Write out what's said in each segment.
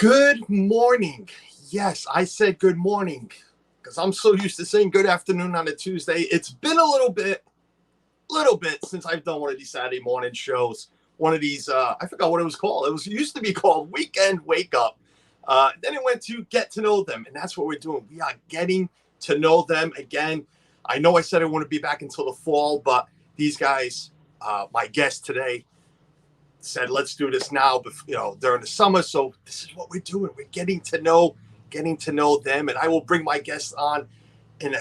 Good morning. Yes, I said good morning because I'm so used to saying good afternoon on a Tuesday. It's been a little bit since I've done one of these Saturday morning shows. One of these, I forgot what it was called. It used to be called Weekend Wake Up. Then it went to Get to Know Them, and that's what we're doing. We are getting to know them again. I know I said I wouldn't be back until the fall, but these guys, my guest today, said let's do this now, during the summer. So this is what we're doing. We're getting to know them, and I will bring my guests on in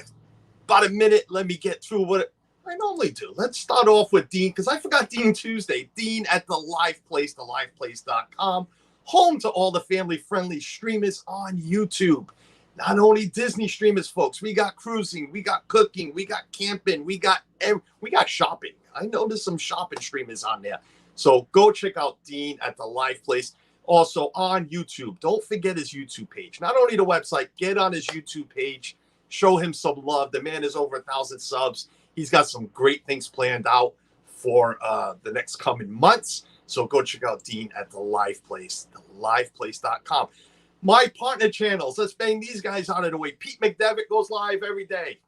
about a minute. Let me get through what I normally do. Let's start off with Dean, because I forgot Dean Tuesday. Dean at the Live Place, theliveplace.com, home to all the family-friendly streamers on YouTube. Not only Disney streamers, folks. We got cruising, we got cooking, we got camping, we got shopping. I know there's some shopping streamers on there. So go check out Dean at the Live Place. Also on YouTube. Don't forget his YouTube page. Not only the website, get on his YouTube page. Show him some love. The man is over 1,000 subs. He's got some great things planned out for the next coming months. So go check out Dean at the Live Place, theliveplace.com. My partner channels. Let's bang these guys out of the way. Pete McDevitt goes live every day.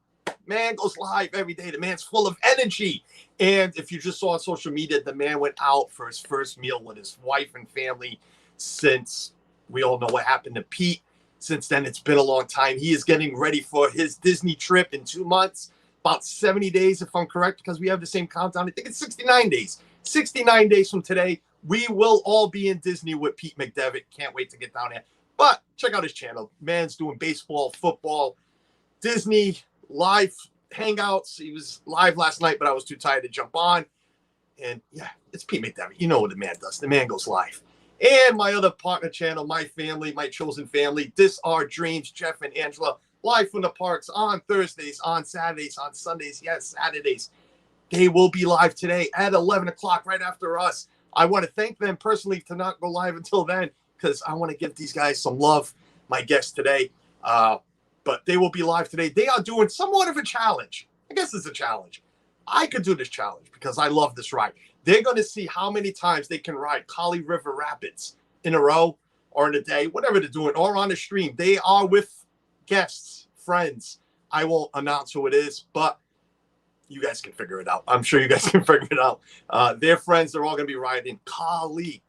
Man goes live every day. The man's full of energy. And if you just saw on social media, the man went out for his first meal with his wife and family since we all know what happened to Pete. Since then, it's been a long time. He is getting ready for his Disney trip in 2 months, about 70 days, if I'm correct, because we have the same countdown. I think it's 69 days. 69 days from today, we will all be in Disney with Pete McDevitt. Can't wait to get down there. But check out his channel. Man's doing baseball, football, Disney, live hangouts. He was live last night, but I was too tired to jump on. And yeah, it's Pete McDevitt. You know what the man does. The man goes live. And my other partner channel, my family, my chosen family, This Our Dreams, Jeff and Angela, live from the parks on Thursdays, on Saturdays, on Sundays. Yes, Saturdays. They will be live today at 11 o'clock right after us. I want to thank them personally to not go live until then, because I want to give these guys some love, my guests today. But they will be live today. They are doing somewhat of a challenge. I guess it's a challenge. I could do this challenge because I love this ride. They're going to see how many times they can ride Kali River Rapids in a row or in a day, whatever they're doing, or on a stream. They are with guests, friends. I won't announce who it is, but you guys can figure it out. I'm sure you guys can figure it out. Their friends, they're all going to be riding Kali.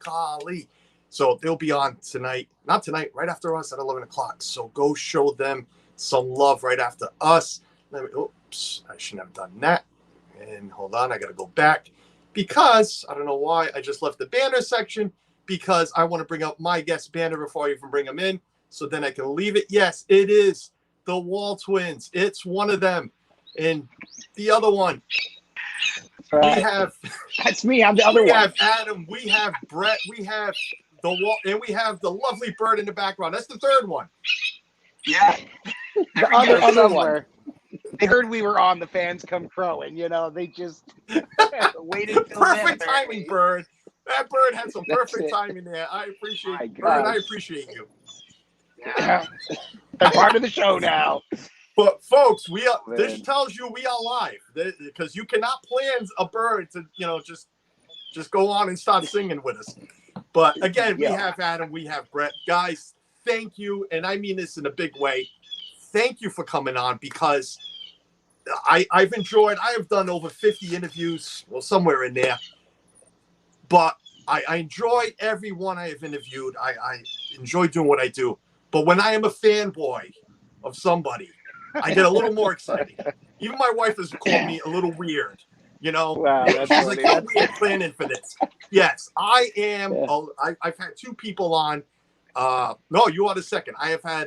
So they'll be on tonight. Not tonight, right after us at 11 o'clock. So go show them some love right after us. Oops, I shouldn't have done that. And hold on, I got to go back because I don't know why I just left the banner section, because I want to bring up my guest banner before I even bring them in. So then I can leave it. Yes, it is the WALTWINS. It's one of them. And the other one, right. We have. That's me. I'm the other one. We have Adam. We have Brett. We have and we have the lovely bird in the background. That's the third one. Yeah. The other one. They heard we were on. The fans come crowing. They just waited till Perfect then, timing, Bird. That bird had some perfect timing there. I appreciate you, Bird. I appreciate you. Yeah. They're part of the show now. But folks, this tells you we are live, because you cannot plan a bird to just go on and start singing with us. But again, we have Adam, we have Brett. Guys, thank you, and I mean this in a big way. Thank you for coming on, because I've enjoyed. I have done over 50 interviews, well, somewhere in there. But I enjoy every one I have interviewed. I enjoy doing what I do. But when I am a fanboy of somebody, I get a little more excited. Even my wife has called me a little weird. Wow, she's like, "You're weird planning for this." Yes, I am. Yeah. I've had two people on. No, you are the second.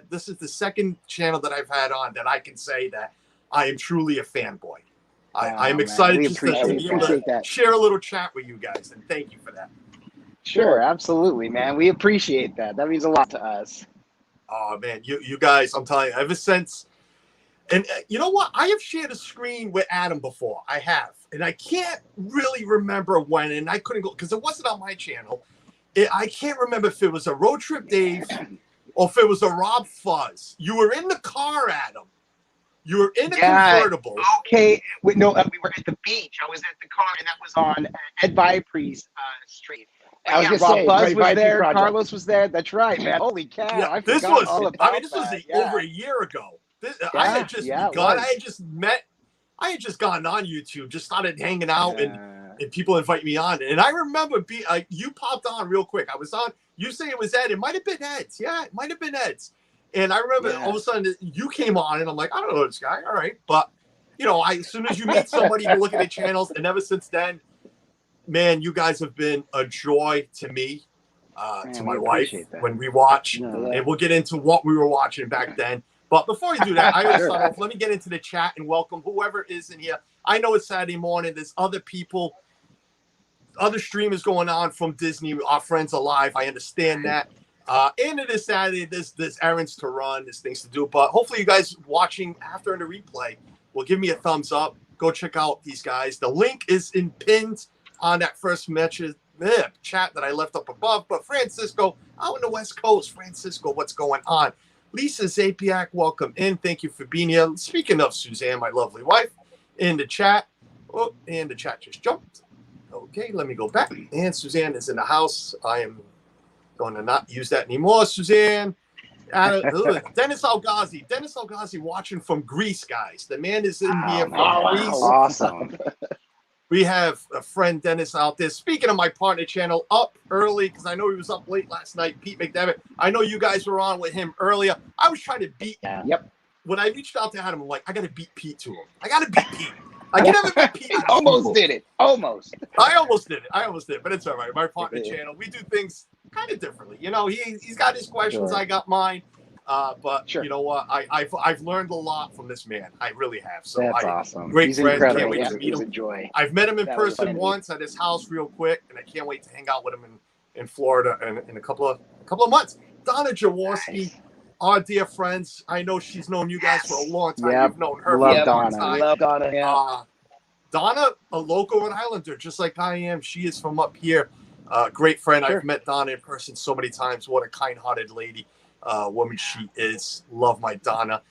This is the second channel that I've had on that I can say that I am truly a fanboy. I am excited just to be able to share a little chat with you guys, and thank you for that. Sure, absolutely, man. We appreciate that. That means a lot to us. Oh man, you guys, I'm telling you, ever since. And you know what? I have shared a screen with Adam before. I have. And I can't really remember when. And I couldn't go because it wasn't on my channel. I can't remember if it was a Road Trip Dave or if it was a Rob Fuzz. You were in the car, Adam. You were in a convertible. Okay. We were at the beach. I was at the car, and that was on Ed Vipre's street. I was Yeah, gonna Rob say, Buzz was VIP there. project. Carlos was there. That's right, man. Holy cow! Yeah, I this forgot was. all about I mean, this was that. Yeah. over a year ago. I Yeah, had just yeah, it begun. was. I had just met. I had just gotten on YouTube, just started hanging out, and Uh, people invite me on. And I remember you popped on real quick. I was on. You say it was Ed. It might have been Ed's. Yeah, it might have been Ed's. And I remember all of a sudden you came on, and I'm like, I don't know this guy. All right, but as soon as you meet somebody, you look at their channels, and ever since then, man, you guys have been a joy to me, to my wife when we watch, and we'll get into what we were watching back then. But before we do that, I always start off. Let me get into the chat and welcome whoever is in here. I know it's Saturday morning. There's other people, other streamers going on from Disney. Our friends are live. I understand that. And it is Saturday. There's errands to run. There's things to do. But hopefully you guys watching after in the replay will give me a thumbs up. Go check out these guys. The link is pinned on that first chat that I left up above. But Francisco, out on the West Coast. Francisco, what's going on? Lisa Zapiak, welcome in. Thank you for being here. Speaking of Suzanne, my lovely wife, in the chat. Oh, and the chat just jumped. Okay, let me go back. And Suzanne is in the house. I am going to not use that anymore, Suzanne. Dennis Algazi. Dennis Algazi watching from Greece, guys. The man is in here from Greece. Awesome. We have a friend, Dennis, out there. Speaking of my partner channel, up early, because I know he was up late last night, Pete McDevitt. I know you guys were on with him earlier. I was trying to beat him. Yep. When I reached out to Adam, I'm like, I got to beat Pete to him. I got to beat Pete. I can never beat Pete. Almost did it. Almost. I almost did it. But it's all right. My partner channel, we do things kind of differently. He's got his questions. I got mine. But you know what? I've learned a lot from this man. I really have. So that's awesome. Great He's friend. incredible. Can't wait to meet him. Enjoy. I've met him in person once at his house real quick, and I can't wait to hang out with him in Florida in a couple of months. Donna Jaworski, our dear friends. I know she's known you guys for a long time. Yep. You've known her Love for a long Donna. time. Love Donna. Yeah. Donna, a local Rhode Islander, just like I am. She is from up here. Great friend. I've met Donna in person so many times. What a kind-hearted lady. Woman she is. Love my Donna.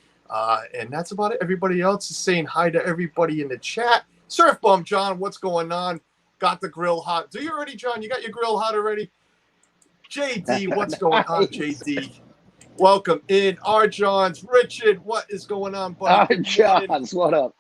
And that's about it. Everybody else is saying hi to everybody in the chat. Surf Bum John, what's going on? Got the grill hot. Do you already, John? You got your grill hot already? JD, what's going on, JD? Welcome in. R. Johns. Richard, what is going on, buddy? R. Johns, what up?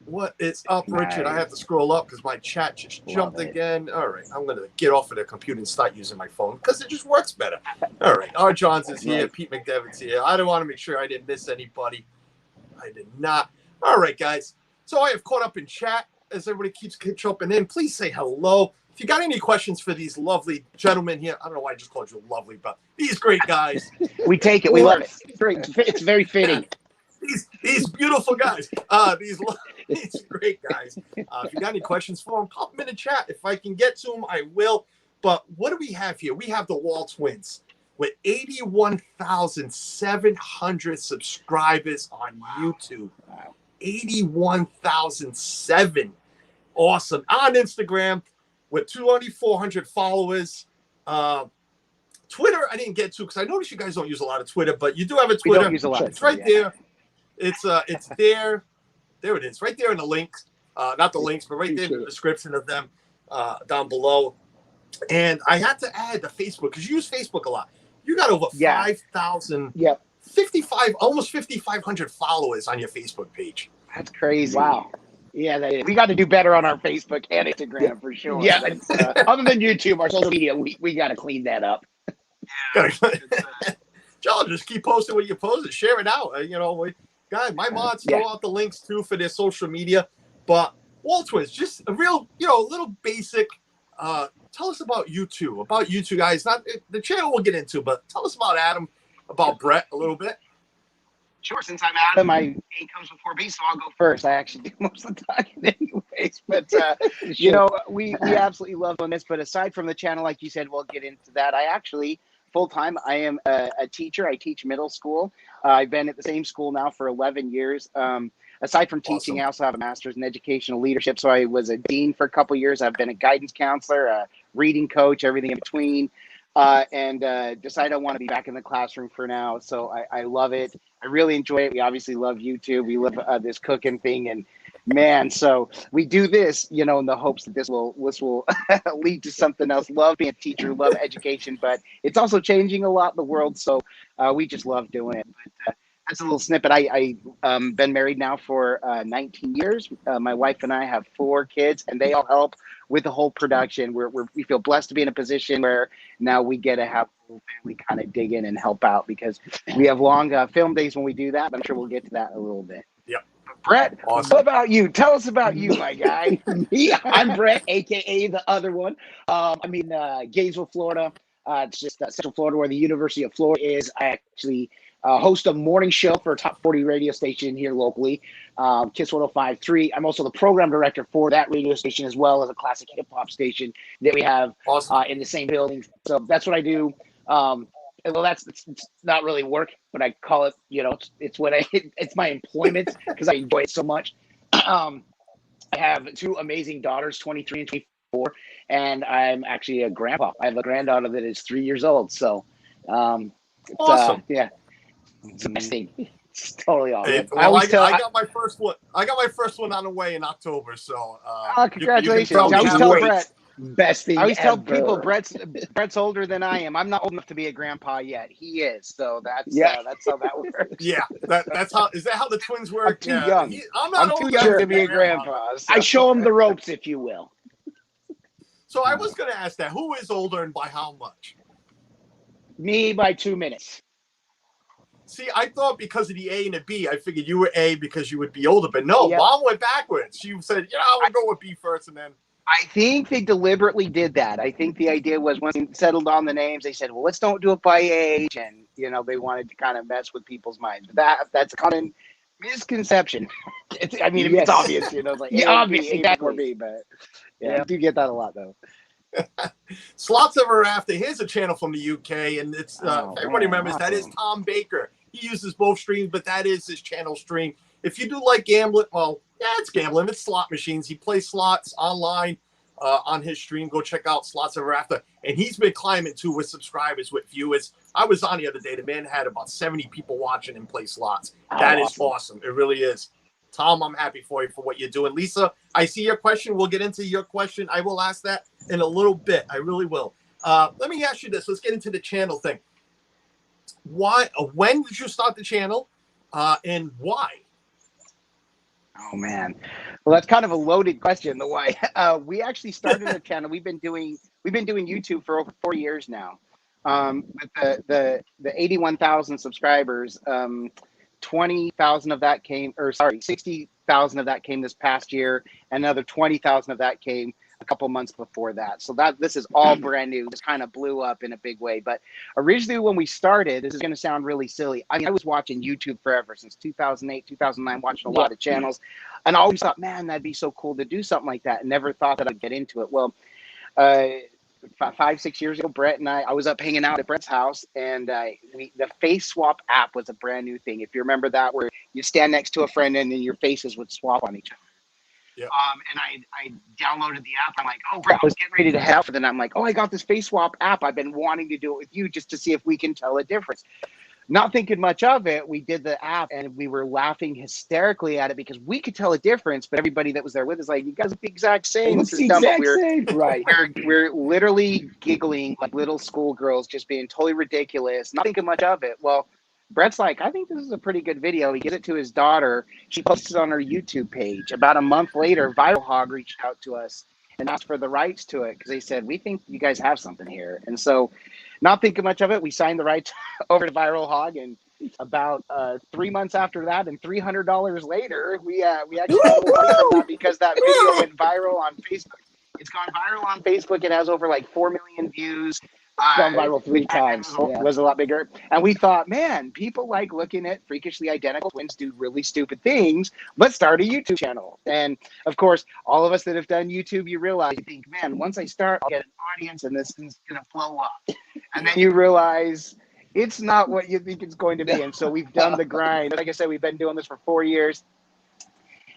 What is up, Richard? I have to scroll up because my chat just jumped again. All right, I'm going to get off of the computer and start using my phone because it just works better. All right, R. Johns is here. Pete McDevitt's here. I don't want to make sure I didn't miss anybody. I did not. All right, guys. So I have caught up in chat as everybody keeps jumping in. Please say hello. If you got any questions for these lovely gentlemen here, I don't know why I just called you lovely, but these great guys. We take it. We love it. It's very fitting. These beautiful guys. These great guys. If you got any questions for them, pop them in the chat. If I can get to them, I will. But what do we have here? We have the WALTWINS with 81,700 subscribers on YouTube. 81,007. Awesome. On Instagram with 2,400 followers. Twitter, I didn't get to because I noticed you guys don't use a lot of Twitter, but you do have a Twitter. We don't use a lot. It's right there. It's there. There it is, right there in the links. Not the links, but right there in the description of them down below. And I had to add the Facebook because you use Facebook a lot. You got over 5,000, 55, almost 5,500 followers on your Facebook page. That's crazy. Wow. Yeah, we got to do better on our Facebook and Instagram for sure. Yeah, other than YouTube, our social media, we got to clean that up. John, just keep posting what you post and share it out. Guys, my mods throw out the links too for their social media. But WALTWINS, just a real, a little basic. Tell us about you two, guys. Not the channel we'll get into, but tell us about Adam, about Brett a little bit. Sure, since I'm Adam, A comes before B, so I'll go first. I actually do most of the talking anyways. But, we absolutely love on this. But aside from the channel, like you said, we'll get into that. I actually, full-time, I am a teacher. I teach middle school. I've been at the same school now for 11 years. Aside from teaching, I also have a master's in educational leadership. So I was a dean for a couple of years. I've been a guidance counselor, a reading coach, everything in between. And decided I want to be back in the classroom for now. So I love it. I really enjoy it. We obviously love YouTube. We love this cooking thing. And Man, so we do this, in the hopes that this will lead to something else. Love being a teacher, love education, but it's also changing a lot in the world. So we just love doing it. But that's a little snippet. I been married now for 19 years. My wife and I have 4 kids, and they all help with the whole production. We feel blessed to be in a position where now we get to have the whole family kind of dig in and help out, because we have long film days when we do that. But I'm sure we'll get to that in a little bit. Yep. Brett, Awesome. what about you? Tell us about you, my guy. I'm Brett, aka the other one. Gainesville, Florida. It's just Central Florida, where the University of Florida is. I actually host a morning show for a top 40 radio station here locally, Kiss 105.3. I'm also the program director for that radio station, as well as a classic hip hop station that we have in the same building. So that's what I do. Well, it's not really work, but I call it, it's my employment, because I enjoy it so much. I have 2 amazing daughters, 23 and 24, and I'm actually a grandpa. I have a granddaughter that is 3 years old. So, awesome. It's amazing. It's totally awesome. Hey, well, I got my first one. I got my first one on the way in October. So, congratulations! You I always tell Brett. Best thing. I always tell ever. people Brett's older than I am. I'm not old enough to be a grandpa yet. He is, so that's how that works. Yeah, that's how. Is that how the twins work? I'm too young. I'm too young to be a grandpa. So. I show him the ropes, if you will. So I was going to ask that: who is older and by how much? Me by 2 minutes. See, I thought because of the A and the B, I figured you were A because you would be older. But no, Mom went backwards. She said, we'll go with B first, and then. I think they deliberately did that. I think the idea was, once they settled on the names, they said, well, let's don't do it by age. And, they wanted to kind of mess with people's minds. That's a common misconception. It's obvious, obvious, exactly. B, but I do get that a lot, though. Slots Ever After. Here's a channel from the UK, and it's everybody remembers that is Tom Baker. He uses both streams, but that is his channel stream. If you do like gambling, well, yeah, it's gambling. It's slot machines. He plays slots online on his stream. Go check out Slots Ever After. And he's been climbing too with subscribers, with viewers. I was on the other day. The man had about 70 people watching him play slots. That is awesome. It really is. Tom, I'm happy for you for what you're doing. Lisa, I see your question. We'll get into your question. I will ask that in a little bit. I really will. Let me ask you this. Let's get into the channel thing. When did you start the channel and why? Oh, man. Well, that's kind of a loaded question. The why. We actually started a channel. We've been doing YouTube for over 4 years now. With the 81,000 subscribers, 20,000 of that 60,000 of that came this past year, and another 20,000 of that came a couple months before that. So this is all brand new. This kind of blew up in a big way. But originally, when we started, this is going to sound really silly. I mean, I was watching YouTube forever, since 2008, 2009, watching a lot of channels, and I always thought, man, that'd be so cool to do something like that, and never thought that I'd get into it. Well, 5-6 years ago, Brett and I was up hanging out at Brett's house, and the face swap app was a brand new thing. If you remember that, where you stand next to a friend and then your faces would swap on each other. Yep. And I downloaded the app. I'm like, oh, Brett, I was getting ready to head out for the night. I'm like, oh, I got this face swap app. I've been wanting to do it with you just to see if we can tell a difference. Not thinking much of it, we did the app, and we were laughing hysterically at it because we could tell a difference, but everybody that was there with us like, you guys are the exact same. It's the exact same. Right. We're literally giggling like little schoolgirls, just being totally ridiculous, not thinking much of it. Well, Brett's like, I think this is a pretty good video. He gives it to his daughter. She posts it on her YouTube page. About a month later, Viral Hog reached out to us and asked for the rights to it, because they said, we think you guys have something here. And so, not thinking much of it, we signed the rights over to Viral Hog, and about 3 months after that, and $300 later, we actually got that, because that video went viral on Facebook. It's gone viral on Facebook. It has over like 4 million views. It's gone viral 3 times. It was a lot bigger. And we thought, man, people like looking at freakishly identical twins do really stupid things. Let's start a YouTube channel. And of course, all of us that have done YouTube, you think, man, once I start, I'll get an audience and this is going to blow up. And then you realize it's not what you think it's going to be. And so we've done the grind. Like I said, we've been doing this for 4 years.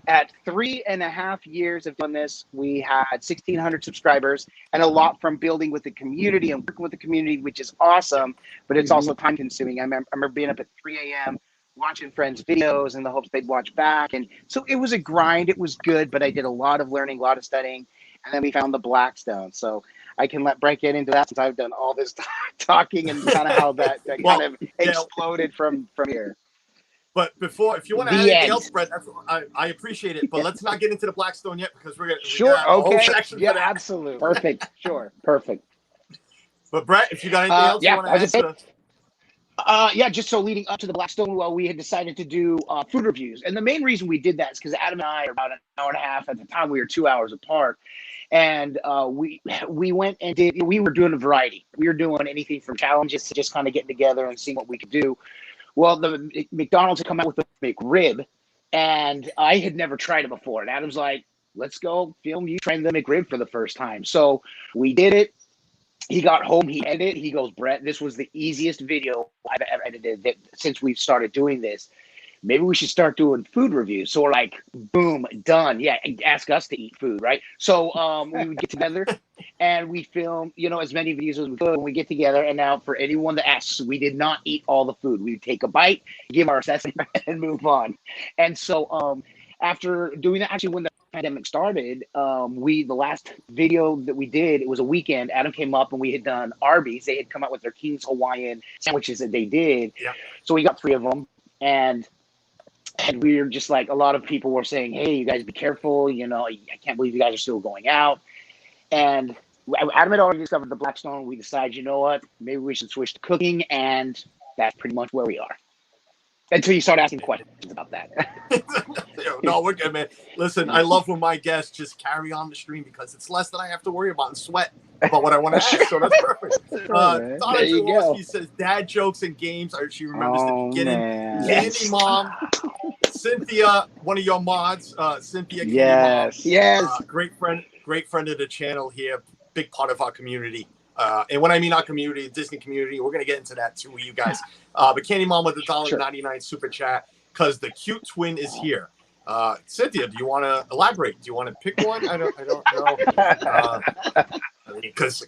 At 3.5 years of doing this, we had 1,600 subscribers, and a lot from building with the community and working with the community, which is awesome, but it's also time consuming. I remember being up at 3 a.m. watching friends' videos in the hopes they'd watch back. And so it was a grind. It was good, but I did a lot of learning, a lot of studying. And then we found the Blackstone. So I can let Brett get into that since I've done all this talking and kind of how that Well, kind of exploded from here. But before, if you want to add The anything end. else, Brett, I appreciate it. But let's not get into the Blackstone yet because we Sure. got a whole Okay. section Yeah, for that. absolutely. Perfect. Sure. Perfect. But Brett, if you got anything else yeah, you want to I was add just to Yeah, just so leading up to the Blackstone, well, we had decided to do food reviews. And the main reason we did that is because Adam and I are about an hour and a half. At the time, we were 2 hours apart. And we went and we were doing a variety. We were doing anything from challenges to just kind of getting together and seeing what we could do. Well, the McDonald's had come out with the McRib, and I had never tried it before. And Adam's like, let's go film you trying the McRib for the first time. So we did it. He got home, he edited it. He goes, Brett, this was the easiest video I've ever edited since we've started doing this. Maybe we should start doing food reviews. So we're like, boom, done. Yeah, ask us to eat food, right? So we would get together and we film, as many videos as we could when we get together. And now for anyone that asks, we did not eat all the food. We would take a bite, give our assessment, and move on. And so after doing that, actually when the pandemic started, the last video that we did, it was a weekend. Adam came up and we had done Arby's. They had come out with their King's Hawaiian sandwiches that they did. Yeah. So we got 3 of them. And we were just like, a lot of people were saying, hey, you guys be careful. I can't believe you guys are still going out. And Adam had already discovered the Blackstone. We decided, you know what, maybe we should switch to cooking. And that's pretty much where we are. Until you start asking questions about that. No, we're good, man. Listen, I love when my guests just carry on the stream because it's less than I have to worry about and sweat about what I want to ask. So that's perfect. Donna Jaworski says dad jokes and games. She remembers the beginning. Candy Mom, Cynthia, one of your mods, Cynthia. Candy Mom. Great friend of the channel here. Big part of our community. And when I mean our community, Disney community, we're going to get into that too with you guys. But Candy Mom with the $1.99 super chat because the cute twin is here. Cynthia, do you want to elaborate? Do you want to pick one? I don't know. Because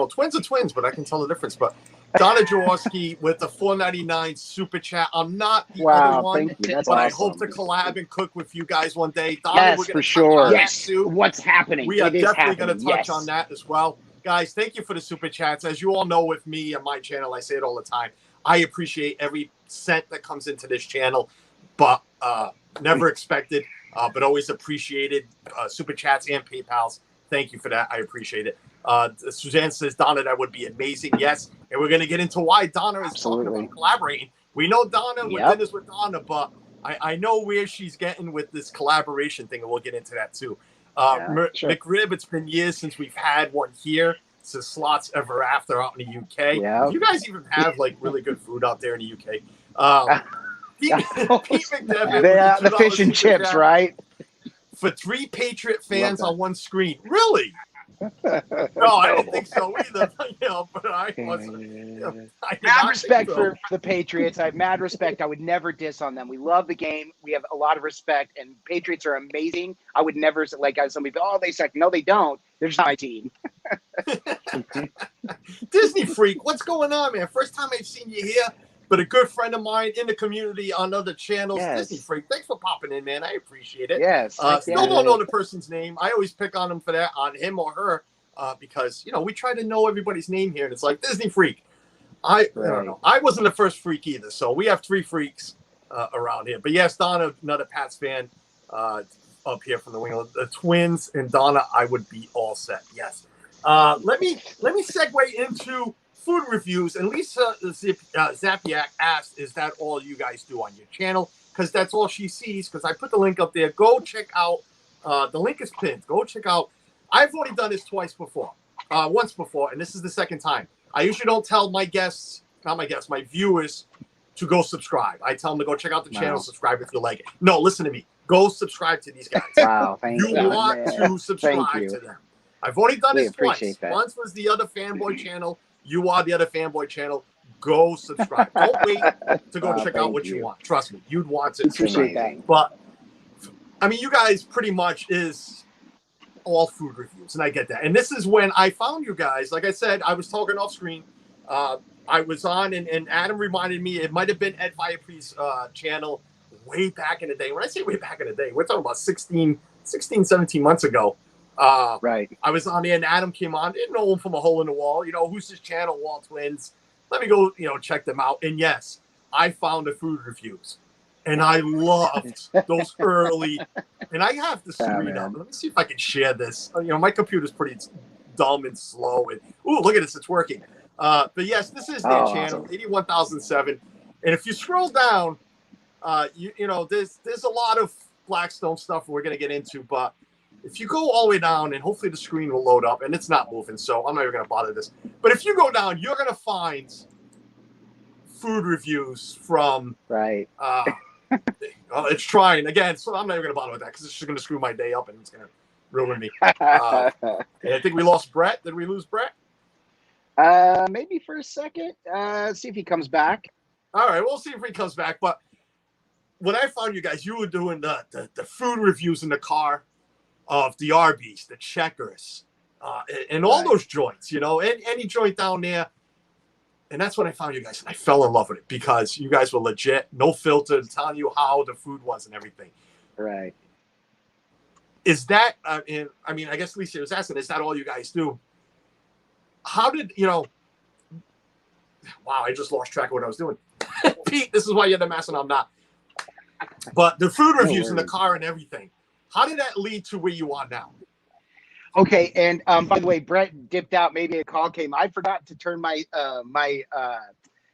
twins are twins, but I can tell the difference. But Donna Jaworski with the $4.99 super chat. I'm not the other one, thank you. That's but awesome. I hope to collab and cook with you guys one day. Donna, Yes, we're gonna for sure. Yes, too. what's happening? We are definitely going to touch on that as well. Guys, thank you for the super chats. As you all know with me and my channel, I say it all the time. I appreciate every cent that comes into this channel, but never expected, but always appreciated. Super chats and PayPals. Thank you for that. I appreciate it. Suzanne says, Donna, that would be amazing. Yes. And we're going to get into why Donna is talking about collaborating. We know Donna, we're doing this with Donna, but I know where she's getting with this collaboration thing, and we'll get into that too. Sure. McRib, it's been years since we've had one here. Since Slots Ever After out in the UK. Yeah. You guys even have like really good food out there in the UK. Pete McDevitt, The fish and chips, right? For 3 Patriot fans on one screen. Really? No, I don't think so either. But I wasn't. Mad respect for the Patriots. I have mad respect. I would never diss on them. We love the game. We have a lot of respect, and Patriots are amazing. I would never somebody. Oh, they suck. No, they don't. They're just not my team. Disney freak, what's going on, man? First time I've seen you here, but a good friend of mine in the community on other channels. Disney freak, thanks for popping in, man. I appreciate it. Still don't know the person's name. I always pick on him for that, on him or her, because we try to know everybody's name here, and it's like Disney freak. I don't know. I wasn't the first freak either, so we have 3 freaks around here. But yes, Donna, another Pats fan up here from the wing. The Twins and Donna, I would be all set. Yes. Let me segue into food reviews. And Lisa Zapiak asked, is that all you guys do on your channel? Because that's all she sees, because I put the link up there. Go check out, the link is pinned. Go check out. I've already done this once before, and this is the second time. I usually don't tell my viewers to go subscribe. I tell them to go check out the channel, subscribe if you like it. No, listen to me. Go subscribe to these guys. Wow, thank you. You want to subscribe to them. I've already done this twice. That. Once was the other fanboy channel. You are the other fanboy channel. Go subscribe. Don't wait to go check out what you want. Trust me, you'd want to. Appreciate that. But I mean, you guys pretty much is all food reviews, and I get that. And this is when I found you guys. Like I said, I was talking off screen. I was on, and Adam reminded me it might have been Ed Viapri's channel way back in the day. When I say way back in the day, we're talking about 17 months ago. Right. I was on there, and Adam came on. Didn't know him from a hole in the wall. Who's his channel? WALTWINS. Let me go, check them out. And yes, I found the food reviews, and I loved those early. And I have the screen up. Let me see if I can share this. My computer's pretty dumb and slow. And look at this, it's working. But yes, this is their channel, awesome. 81,007. And if you scroll down, there's a lot of Blackstone stuff we're gonna get into. But if you go all the way down, and hopefully the screen will load up, and it's not moving, so I'm not even gonna bother this. But if you go down, you're gonna find food reviews from right. It's trying again, so I'm not even gonna bother with that because it's just gonna screw my day up and it's gonna ruin me. And I think we lost Brett. Did we lose Brett? Maybe for a second. See if he comes back. All right, we'll see if he comes back. But when I found you guys, you were doing the food reviews in the car of the Arby's, the Checkers, and all those joints, any joint down there. And that's when I found you guys, and I fell in love with it because you guys were legit, no filter, telling you how the food was and everything. Right. Is that, I guess Lisa was asking, is that all you guys do? How did, wow, I just lost track of what I was doing. Pete, this is why you're the master and I'm not. But the food reviews in the car and everything, how did that lead to where you are now? Okay, and by the way, Brett dipped out. Maybe a call came. I forgot to turn my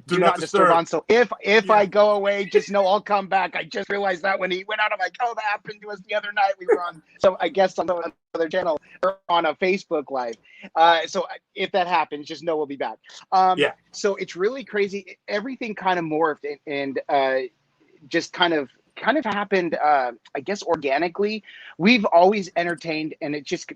do not disturb on. So if I go away, just know I'll come back. I just realized that when he went out, I'm like, oh, that happened to us the other night. We were on, so I guess on another channel or on a Facebook Live. So if that happens, just know we'll be back. So it's really crazy. Everything kind of morphed and just kind of happened, I guess, organically. We've always entertained, and it just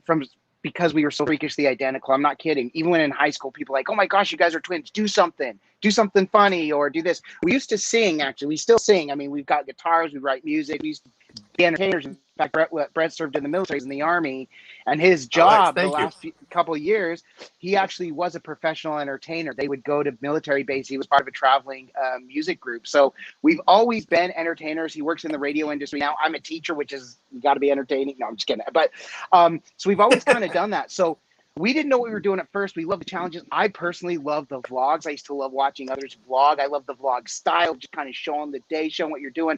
because we were so freakishly identical. I'm not kidding. Even when in high school, people were like, oh my gosh, you guys are twins. Do something funny or do this. We used to sing, actually. We still sing. I mean, we've got guitars, we write music. We used to be entertainers. In fact, Brett served in the military, in the Army, and his job the last couple of years, he actually was a professional entertainer. They would go to military base. He was part of a traveling music group. So we've always been entertainers. He works in the radio industry now. I'm a teacher, which is, you got to be entertaining. No, I'm just kidding. But so we've always kind of done that. So we didn't know what we were doing at first. We love the challenges. I personally love the vlogs. I used to love watching others vlog. I love the vlog style, just kind of showing the day, showing what you're doing.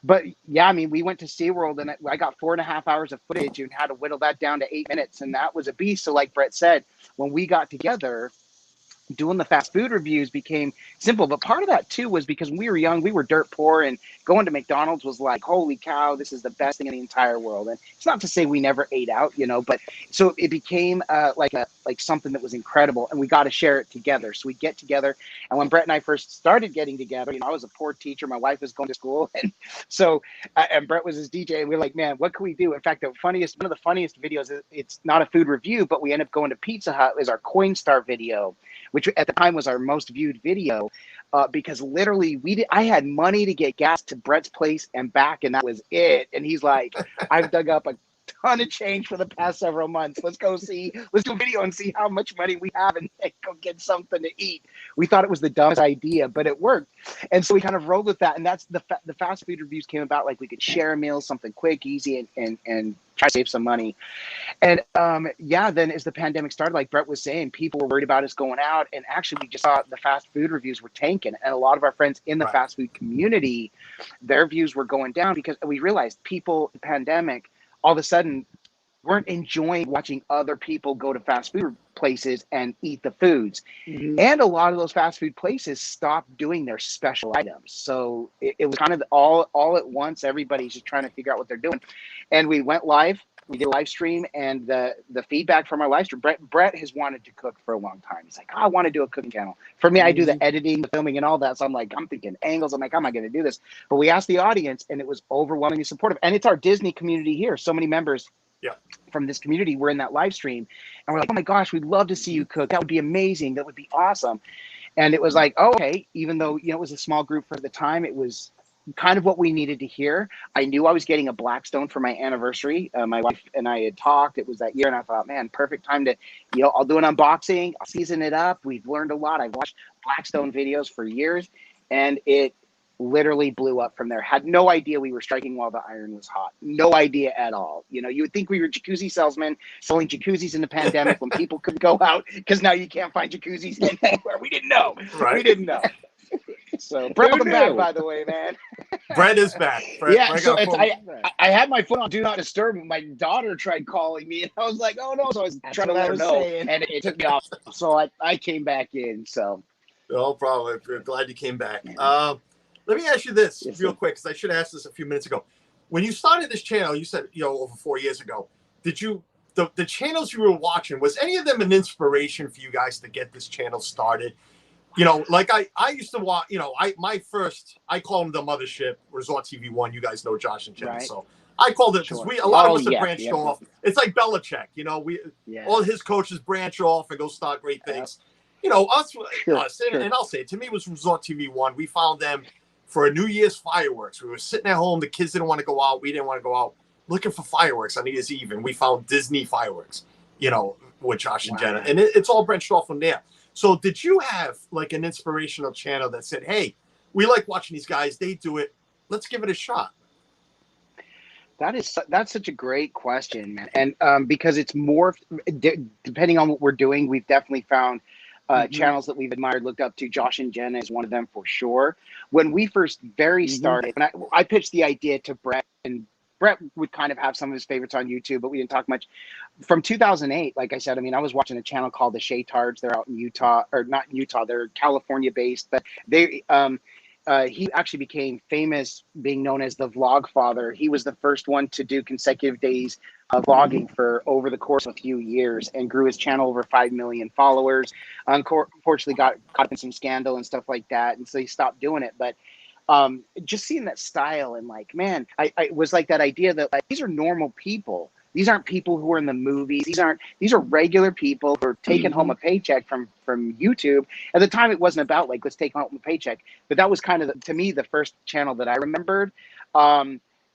But yeah, I mean, we went to SeaWorld and I got 4.5 hours of footage and had to whittle that down to 8 minutes. And that was a beast. So like Brett said, when we got together, doing the fast food reviews became simple. But part of that too was because when we were young, we were dirt poor, and going to McDonald's was like, holy cow, this is the best thing in the entire world. And it's not to say we never ate out, but so it became like something that was incredible, and we got to share it together. So we get together. And when Brett and I first started getting together, I was a poor teacher. My wife was going to school. And so, and Brett was his DJ, and we were like, man, what can we do? In fact, one of the funniest videos, it's not a food review, but we end up going to Pizza Hut, is our Coinstar video, which at the time was our most viewed video, because literally I had money to get gas to Brett's place and back, and that was it. And he's like, I've dug up a ton of change for the past several months. Let's do a video and see how much money we have and go get something to eat. We thought it was the dumbest idea, but it worked. And so we kind of rolled with that. And that's the fast food reviews came about. Like we could share a meal, something quick, easy, and try to save some money. And then as the pandemic started, like Brett was saying, people were worried about us going out. And actually, we just saw the fast food reviews were tanking. And a lot of our friends in the fast food community, their views were going down because we realized people, the pandemic, all of a sudden weren't enjoying watching other people go to fast food places and eat the foods. Mm-hmm. And a lot of those fast food places stopped doing their special items. So it was kind of all at once. Everybody's just trying to figure out what they're doing. And we went live. We did a live stream, and the feedback from our live stream, Brett has wanted to cook for a long time. He's like, I want to do a cooking channel. For me, I do the editing, the filming, and all that. So I'm thinking angles. I'm like, how am I going to do this? But we asked the audience, and it was overwhelmingly supportive. And it's our Disney community here. So many members from this community were in that live stream. And we're like, oh my gosh, we'd love to see you cook. That would be amazing. That would be awesome. And it was like, oh, okay, even though, it was a small group for the time, it was kind of what we needed to hear. I knew I was getting a Blackstone for my anniversary. My wife and I had talked. It was that year, and I thought, man, perfect time to, I'll do an unboxing. I'll season it up. We've learned a lot. I've watched Blackstone videos for years, and it literally blew up from there. Had no idea we were striking while the iron was hot. No idea at all. You would think we were jacuzzi salesmen selling jacuzzis in the pandemic when people couldn't go out because now you can't find jacuzzis anywhere. We didn't know. Right. We didn't know. So Brett, welcome back, by the way, man. Brett is back. Brett so I had my phone on Do Not Disturb. My daughter tried calling me, and I was like, oh, no. So I was trying to let her know, and it took me off. So I came back in. So no problem. I'm glad you came back. Let me ask you this real quick, because I should have asked this a few minutes ago. When you started this channel, you said, over 4 years ago, did you, the channels you were watching, was any of them an inspiration for you guys to get this channel started? Like I used to watch, I call them the mothership, Resort TV 1. You guys know Josh and Jen. Right. So I called it because a lot of us have branched off. It's like Belichick, all his coaches branch off and go start great things. Us, and I'll say it, to me, it was Resort TV 1. We found them for a New Year's fireworks. We were sitting at home. The kids didn't want to go out. We didn't want to go out, looking for fireworks on New Year's Eve. And we found Disney fireworks, with Josh and Jenna. And it's all branched off from there. So did you have like an inspirational channel that said, hey, we like watching these guys. They do it. Let's give it a shot. That's such a great question, man. And because it's more, depending on what we're doing, we've definitely found channels that we've admired, looked up to. Josh and Jenna is one of them for sure. When we first started, and I pitched the idea to Brett, and Brett would kind of have some of his favorites on YouTube, but we didn't talk much. From 2008, like I said, I was watching a channel called the Shaytards. They're out in Utah, or not in Utah, they're California based, but they, he actually became famous being known as the Vlog Father. He was the first one to do consecutive days of vlogging for over the course of a few years and grew his channel over 5 million followers. Unfortunately, got caught up in some scandal and stuff like that, and so he stopped doing it. But just seeing that style and like, man, I was like that idea that like, these are normal people. These aren't people who are in the movies. These are regular people who are taking home a paycheck from YouTube. At the time, it wasn't about like, let's take home a paycheck, but that was kind of, to me, the first channel that I remembered.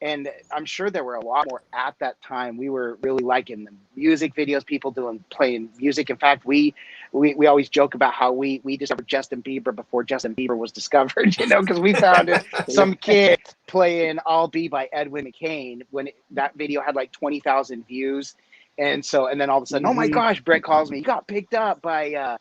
And I'm sure there were a lot more at that time. We were really liking the music videos, people playing music. In fact, we always joke about how we discovered Justin Bieber before Justin Bieber was discovered, because we found some kid playing I'll Be by Edwin McCain when that video had like 20,000 views. And then all of a sudden, oh my gosh, Brett calls me, you got picked up by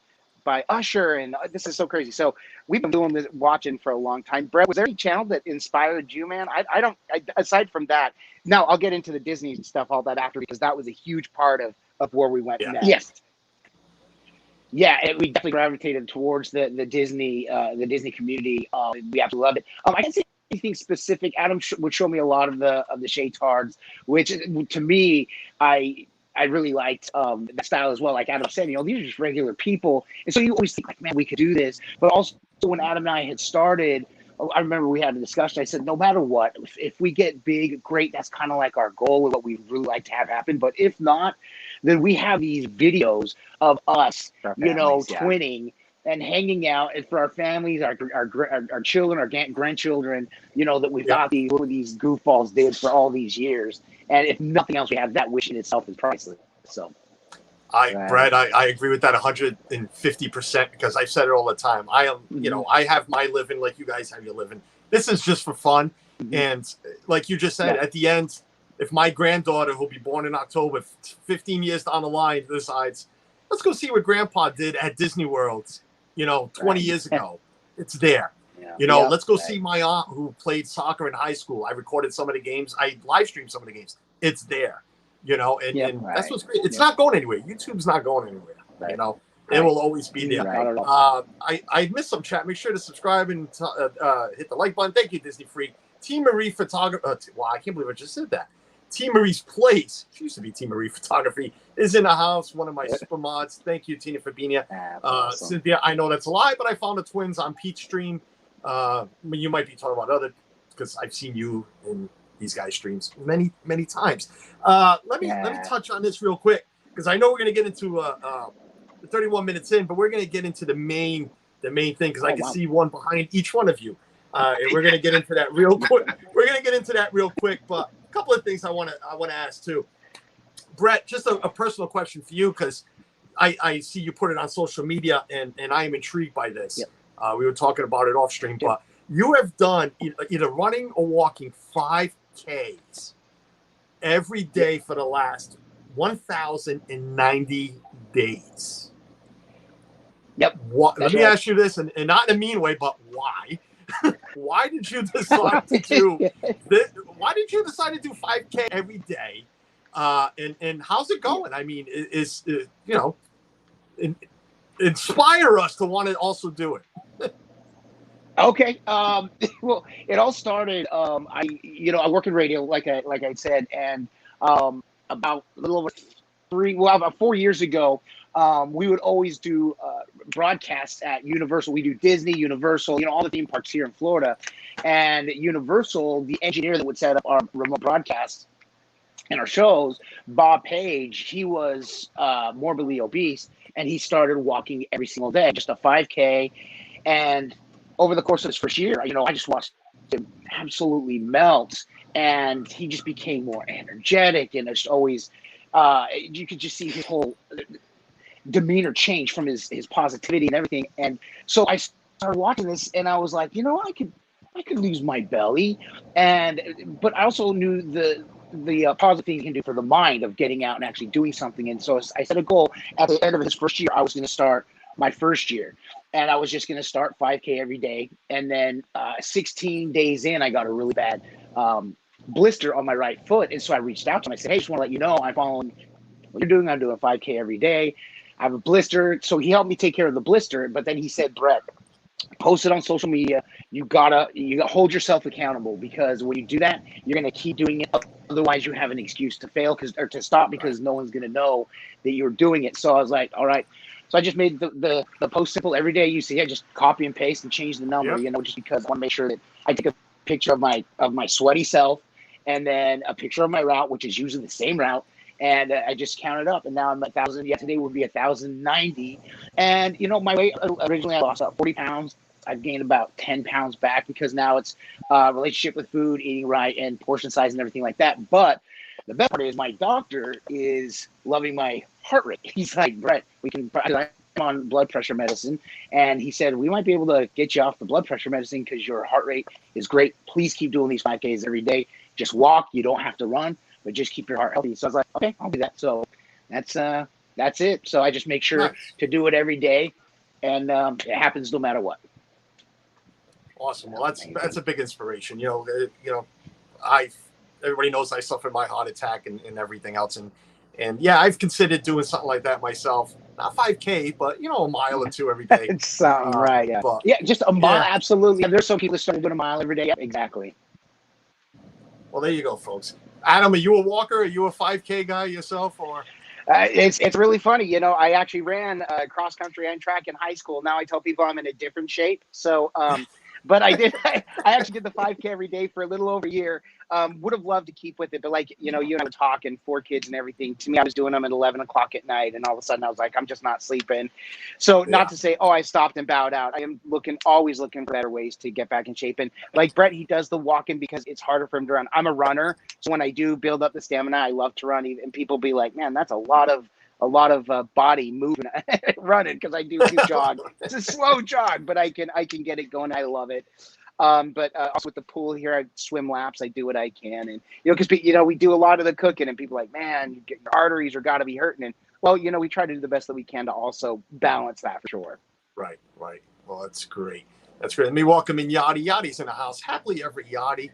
Usher, and this is so crazy. So we've been doing this, watching for a long time. Brett, was there any channel that inspired you, man? I don't, aside from that, now I'll get into the Disney stuff, all that after, because that was a huge part of where we went next. Yes. Yeah, we definitely gravitated towards the Disney community. We absolutely loved it. I can't say anything specific. Adam would show me a lot of the Shaytards, which to me, I really liked that style as well. Like Adam said, these are just regular people. And so you always think like, man, we could do this. But also when Adam and I had started, I remember we had a discussion. I said, no matter what, if we get big, great. That's kind of like our goal and what we'd really like to have happen. But if not, then we have these videos of us, twinning and hanging out, and for our families, our children, our grandchildren, that we've got these goofballs did for all these years. And if nothing else, we have that, which in itself is priceless. So, Brad, I agree with that 150%, because I've said it all the time. I am, I have my living like you guys have your living. This is just for fun. And like you just said, at the end, if my granddaughter, who'll be born in October, 15 years down the line, decides, let's go see what Grandpa did at Disney World, 20 years ago, it's there. Let's go see my aunt who played soccer in high school. I recorded some of the games. I live streamed some of the games. It's there, and that's what's great. It's not going anywhere. YouTube's not going anywhere. It will always be there. I missed some chat. Make sure to subscribe and hit the like button. Thank you, Disney Freak. Team Marie Photography. Wow, I can't believe I just said that. Team Marie's Place. She used to be Team Marie Photography. Is in the house. One of my super mods. Thank you, Tina Fabinia. Awesome. Cynthia, I know that's a lie, but I found the twins on Peach Stream. You might be talking about other, because I've seen you in these guys' streams many times. Let me touch on this real quick, because I know we're going to get into 31 minutes in, but we're going to get into the main thing, because I can see one behind each one of you. And we're gonna get into that real quick. But a couple of things I want to ask too. Brett, just a personal question for you, because I see you put it on social media, and I am intrigued by this. Yep. We were talking about it off stream, but you have done either running or walking 5Ks every day for the last 1,090 days. Yep. Let me ask you this, and not in a mean way, but why? Why did you decide to do this? Why did you decide to do 5K every day? And how's it going? I mean, inspire us to want to also do it. Okay. Well, it all started. I work in radio, like I said, and about a little over about 4 years ago, we would always do broadcasts at Universal. We do Disney, Universal, all the theme parks here in Florida, and Universal. The engineer that would set up our remote broadcasts and our shows, Bob Page, he was morbidly obese, and he started walking every single day, just a 5K, and over the course of his first year, I just watched him absolutely melt, and he just became more energetic, and it's always, you could just see his whole demeanor change from his positivity and everything. And so I started watching this, and I was like, I could lose my belly, but I also knew the positive thing you can do for the mind of getting out and actually doing something. And so I set a goal at the end of his first year. I was going to start my first year, and I was just going to start 5K every day. And then 16 days in, I got a really bad blister on my right foot. And so I reached out to him. I said, hey, just want to let you know I'm following what you're doing. I'm doing 5K every day. I have a blister. So he helped me take care of the blister. But then he said, Brett, post it on social media. You gotta hold yourself accountable, because when you do that, you're going to keep doing it. Otherwise, you have an excuse to fail or to stop, because no one's going to know that you're doing it. So I was like, all right. So I just made the post simple. Every day you see it, just copy and paste and change the number, just because I want to make sure that I take a picture of my sweaty self, and then a picture of my route, which is usually the same route. And I just counted up, and now I'm 1,000. Yeah, today would be 1,090. And, my weight, originally I lost about 40 pounds. I've gained about 10 pounds back, because now it's relationship with food, eating right, and portion size and everything like that. But the best part is my doctor is loving my heart rate. He's like, Brett, I'm on blood pressure medicine. And he said, we might be able to get you off the blood pressure medicine because your heart rate is great. Please keep doing these 5Ks every day. Just walk. You don't have to run, but just keep your heart healthy. So I was like, okay, I'll do that. So that's it. So I just make sure to do it every day, and it happens no matter what. Awesome. Well, that's a big inspiration. Everybody knows I suffered my heart attack and everything else, and yeah, I've considered doing something like that myself. Not 5K, but a mile or two every day. It's something, right? Yeah, but, just a mile. Yeah. Absolutely. There's some people that start doing a mile every day. Yeah, exactly. Well, there you go, folks. Adam, are you a walker? Are you a 5K guy yourself, or? It's really funny. I actually ran cross country and track in high school. Now I tell people I'm in a different shape. So, but I actually did the 5K every day for a little over a year. Would have loved to keep with it, but you and I were talking, 4 kids and everything. To me, I was doing them at 11 o'clock at night, and all of a sudden I was like, I'm just not sleeping. So not to say, I stopped and bowed out. I am always looking for better ways to get back in shape. And like Brett, he does the walking because it's harder for him to run. I'm a runner, so when I do build up the stamina, I love to run. And people be like, man, that's a lot of body moving running, because I do jog. It's a slow jog, but I can get it going. I love it. But also with the pool here, I swim laps. I do what I can, and because we do a lot of the cooking, and people are like, man, your arteries are got to be hurting. And well, we try to do the best that we can to also balance that for sure. Right. Well, that's great. Let me welcome in Yachty. Yachty's in the house. Happily ever Yachty.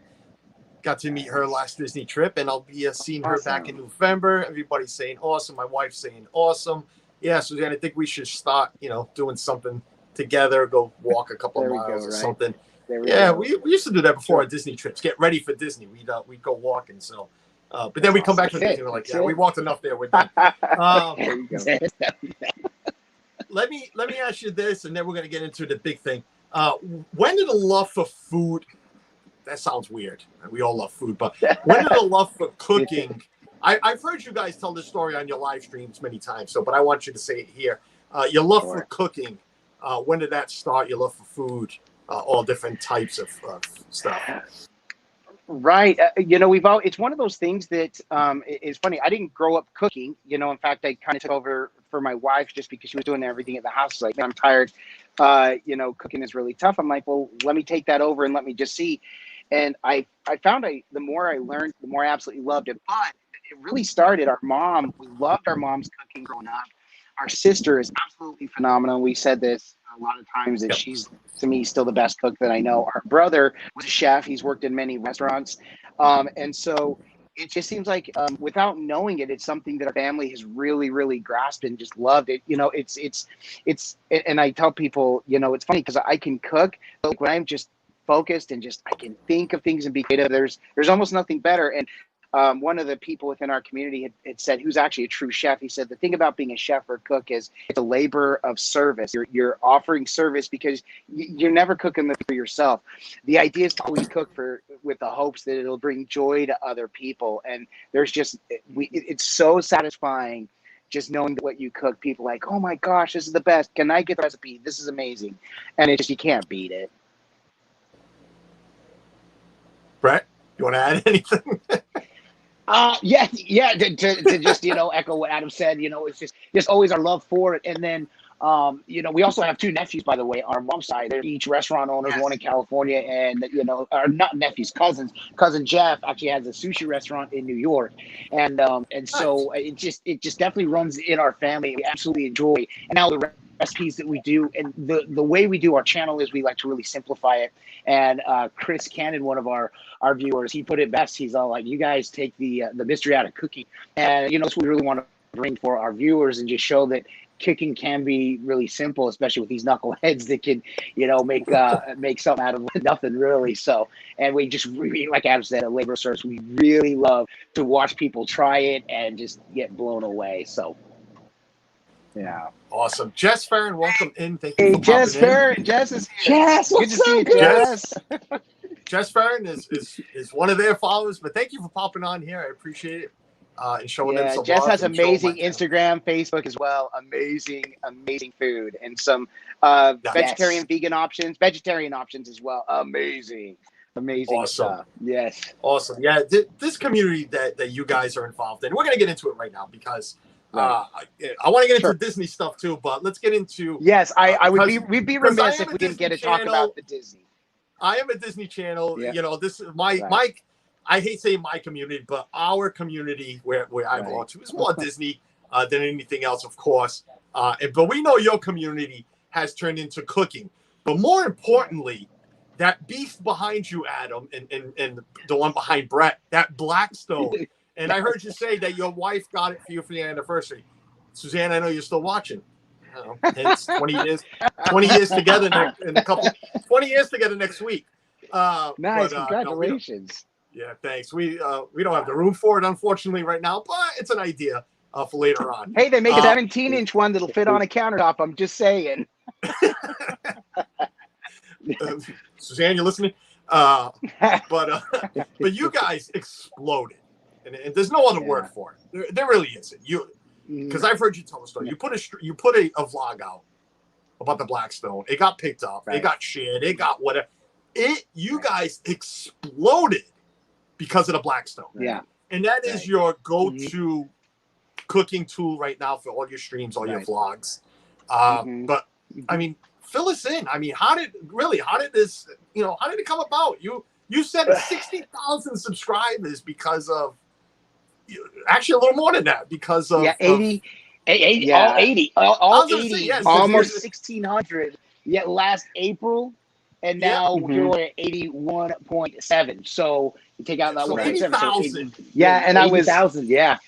Got to meet her last Disney trip, and I'll be seeing her back in November. Everybody's saying awesome. My wife's saying awesome. Yeah, Suzanne, I think we should start, doing something together. Go walk a couple of miles or something. We used to do that before our Disney trips. Get ready for Disney. We'd go walking. So, but then we come back from Disney. We're like, we walked enough there. We're done. Let me ask you this, and then we're gonna get into the big thing. When did the love for food? That sounds weird. We all love food, but when did the love for cooking? I've heard you guys tell this story on your live streams many times. But I want you to say it here. Your love for cooking. When did that start? Your love for food. all different types of stuff. Right. It's one of those things that is funny. I didn't grow up cooking. In fact, I kind of took over for my wife just because she was doing everything at the house. Like, I'm tired. Cooking is really tough. I'm like, well, let me take that over and let me just see. And I found the more I learned, the more I absolutely loved it. But it really started. We loved our mom's cooking growing up. Our sister is absolutely phenomenal. We said this a lot of times that she's, to me, still the best cook that I know. Our brother was a chef. He's worked in many restaurants. And so it just seems like without knowing it, it's something that our family has really, really grasped and just loved it. And I tell people, it's funny because I can cook, but when I'm just focused and just I can think of things and be creative, there's almost nothing better. And one of the people within our community had said, who's actually a true chef, he said, the thing about being a chef or a cook is it's a labor of service. You're offering service because you're never cooking for yourself. The idea is to always cook with the hopes that it'll bring joy to other people. And there's it's so satisfying just knowing that what you cook, people like, oh my gosh, this is the best. Can I get the recipe? This is amazing. And you can't beat it. Brett, you want to add anything? Yeah. To just echo what Adam said. It's just always our love for it. And then we also have two nephews, by the way, on our mom's side. They're each restaurant owners, one in California, and are not nephews, cousins. Cousin Jeff actually has a sushi restaurant in New York, and so it just definitely runs in our family. We absolutely enjoy, and now the recipes that we do, and the way we do our channel is we like to really simplify it. And Chris Cannon, one of our viewers, he put it best. He's all like, you guys take the mystery out of cooking. And that's what we really want to bring for our viewers and just show that cooking can be really simple, especially with these knuckleheads that can, make something out of nothing really. So, and we just really, like Adam said, a labor of service. We really love to watch people try it and just get blown away. So, yeah. Awesome. Jess Farron, welcome in. Thank you for Jess popping in. Farron. Jess is here. Jess, Good to see you, Jess. Jess Farron is one of their followers, but thank you for popping on here. I appreciate it. And showing them some Jess love has and showing amazing my Instagram, Facebook as well. Amazing food and some vegetarian options as well. Amazing Awesome. stuff. Yes. Awesome. Yeah, this community that you guys are involved in, we're going to get into it right now because I want to get into Disney stuff too, but let's get into. Yes, we'd be remiss if we didn't get to talk about the Disney. I am a Disney Channel. Yeah. This is my I hate saying my community, but our community where I belong to is more Disney than anything else, of course. But we know your community has turned into cooking. But more importantly, that beef behind you, Adam, and the one behind Brett, that Blackstone. And I heard you say that your wife got it for you for your anniversary. Suzanne, I know you're still watching. It's 20 years. 20 years together in a couple. 20 years together next week. Nice, congratulations. Yeah, thanks. We don't have the room for it, unfortunately, right now, but it's an idea for later on. Hey, they make a 17-inch one that'll fit on a countertop. I'm just saying. Suzanne, you listening? But you guys exploded, and there's no other word for it. There really isn't. Because I've heard you tell a story. You put a vlog out about the Blackstone. It got picked up. It got shared. It got whatever. You guys exploded because of the Blackstone. Yeah. And that is your go-to cooking tool right now for all your streams, all your vlogs. But I mean, fill us in. I mean, how did this, how did it come about? You said 60,000 subscribers because of, actually a little more than that because of 80, all 80, almost 1,600. Yeah, last April. And now we're at 81.7. So you take out that 1.7. Yeah, and 80,000. Yeah,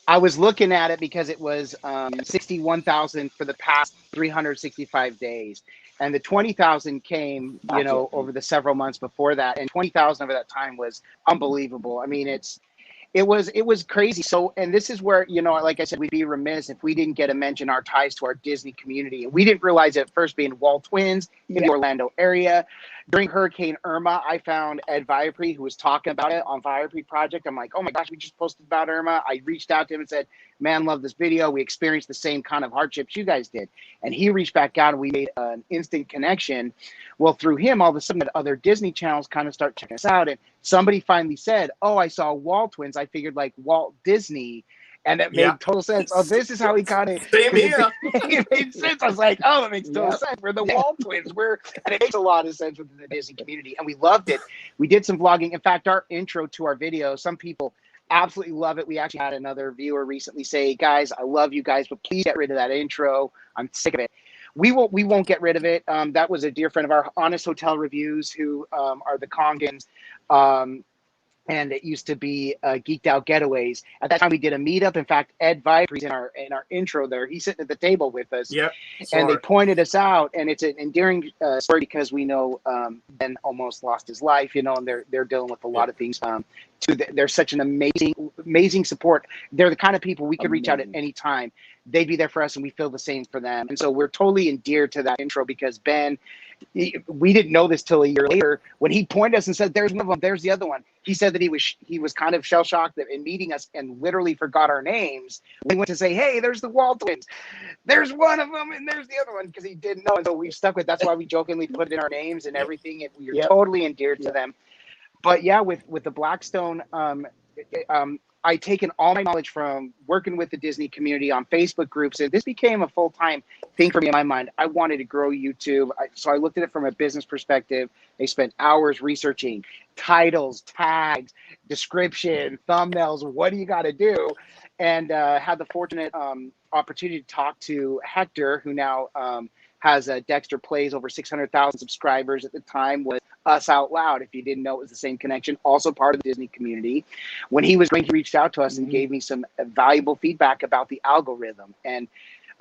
I was looking at it because it was 61,000 for the past 365 days, and the 20,000 came, over the several months before that, and 20,000 over that time was unbelievable. I mean, it was crazy. So, and this is where, like I said, we'd be remiss if we didn't get to mention our ties to our Disney community. And we didn't realize it at first being WALTWINS in the Orlando area. During Hurricane Irma, I found Ed Viapre, who was talking about it on Viapre Project. I'm like, oh my gosh, we just posted about Irma. I reached out to him and said, man, love this video. We experienced the same kind of hardships you guys did. And he reached back out and we made an instant connection. Well, through him, all of a sudden, other Disney channels kind of start checking us out. And somebody finally said, oh, I saw WALTWINS. I figured like Walt Disney. And it made total sense. Oh, this is how he got it. Same here. It made sense. I was like, oh, that makes total sense. We're the WALTWINS. And it makes a lot of sense within the Disney community. And we loved it. We did some vlogging. In fact, our intro to our video, some people absolutely love it. We actually had another viewer recently say, guys, I love you guys, but please get rid of that intro. I'm sick of it. We won't get rid of it. That was a dear friend of our, Honest Hotel Reviews, who are the Congans. And it used to be Geeked Out Getaways. At that time, we did a meetup. In fact, Ed Viapre in our intro there. He's sitting at the table with us. Yep. And they pointed us out, and it's an endearing story because we know Ben almost lost his life, and they're dealing with a lot of things. They're such an amazing support. They're the kind of people we could reach out at any time. They'd be there for us, and we feel the same for them. And so we're totally endeared to that intro because Ben, we didn't know this till a year later when he pointed us and said, "There's one of them. There's the other one." He said that he was kind of shell shocked in meeting us and literally forgot our names. We went to say, "Hey, there's the WALTWINS. There's one of them, and there's the other one," because he didn't know. And so we stuck with. That's why we jokingly put in our names and everything. And we're totally endeared to them. But yeah, with the Blackstone, I taken all my knowledge from working with the Disney community on Facebook groups, and this became a full-time thing for me in my mind. I wanted to grow YouTube, so I looked at it from a business perspective. I spent hours researching titles, tags, description, thumbnails. What do you got to do? And had the fortunate opportunity to talk to Hector, who now has Dexter Plays, over 600,000 subscribers. At the time was Us Out Loud. If you didn't know, it was the same connection, also part of the Disney community. When he was great, he reached out to us and gave me some valuable feedback about the algorithm. And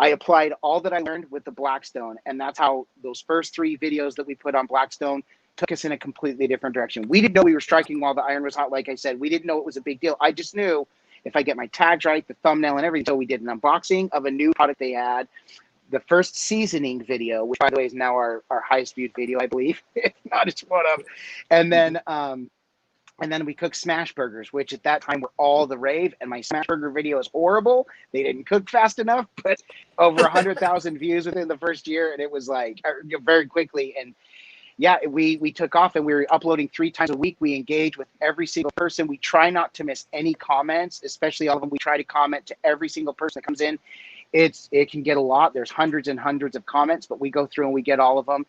I applied all that I learned with the Blackstone. And that's how those first 3 videos that we put on Blackstone took us in a completely different direction. We didn't know we were striking while the iron was hot. Like I said, we didn't know it was a big deal. I just knew if I get my tags right, the thumbnail and everything. So we did an unboxing of a new product they had. The first seasoning video, which by the way is now our highest viewed video, I believe. If not, it's one of. And then we cooked smash burgers, which at that time were all the rave. And my smash burger video is horrible. They didn't cook fast enough, but over 100,000 views within the first year, and it was like very quickly. And yeah, we took off, and we were uploading 3 times a week. We engage with every single person. We try not to miss any comments, especially all of them. We try to comment to every single person that comes in. It can get a lot. There's hundreds and hundreds of comments, but we go through and we get all of them.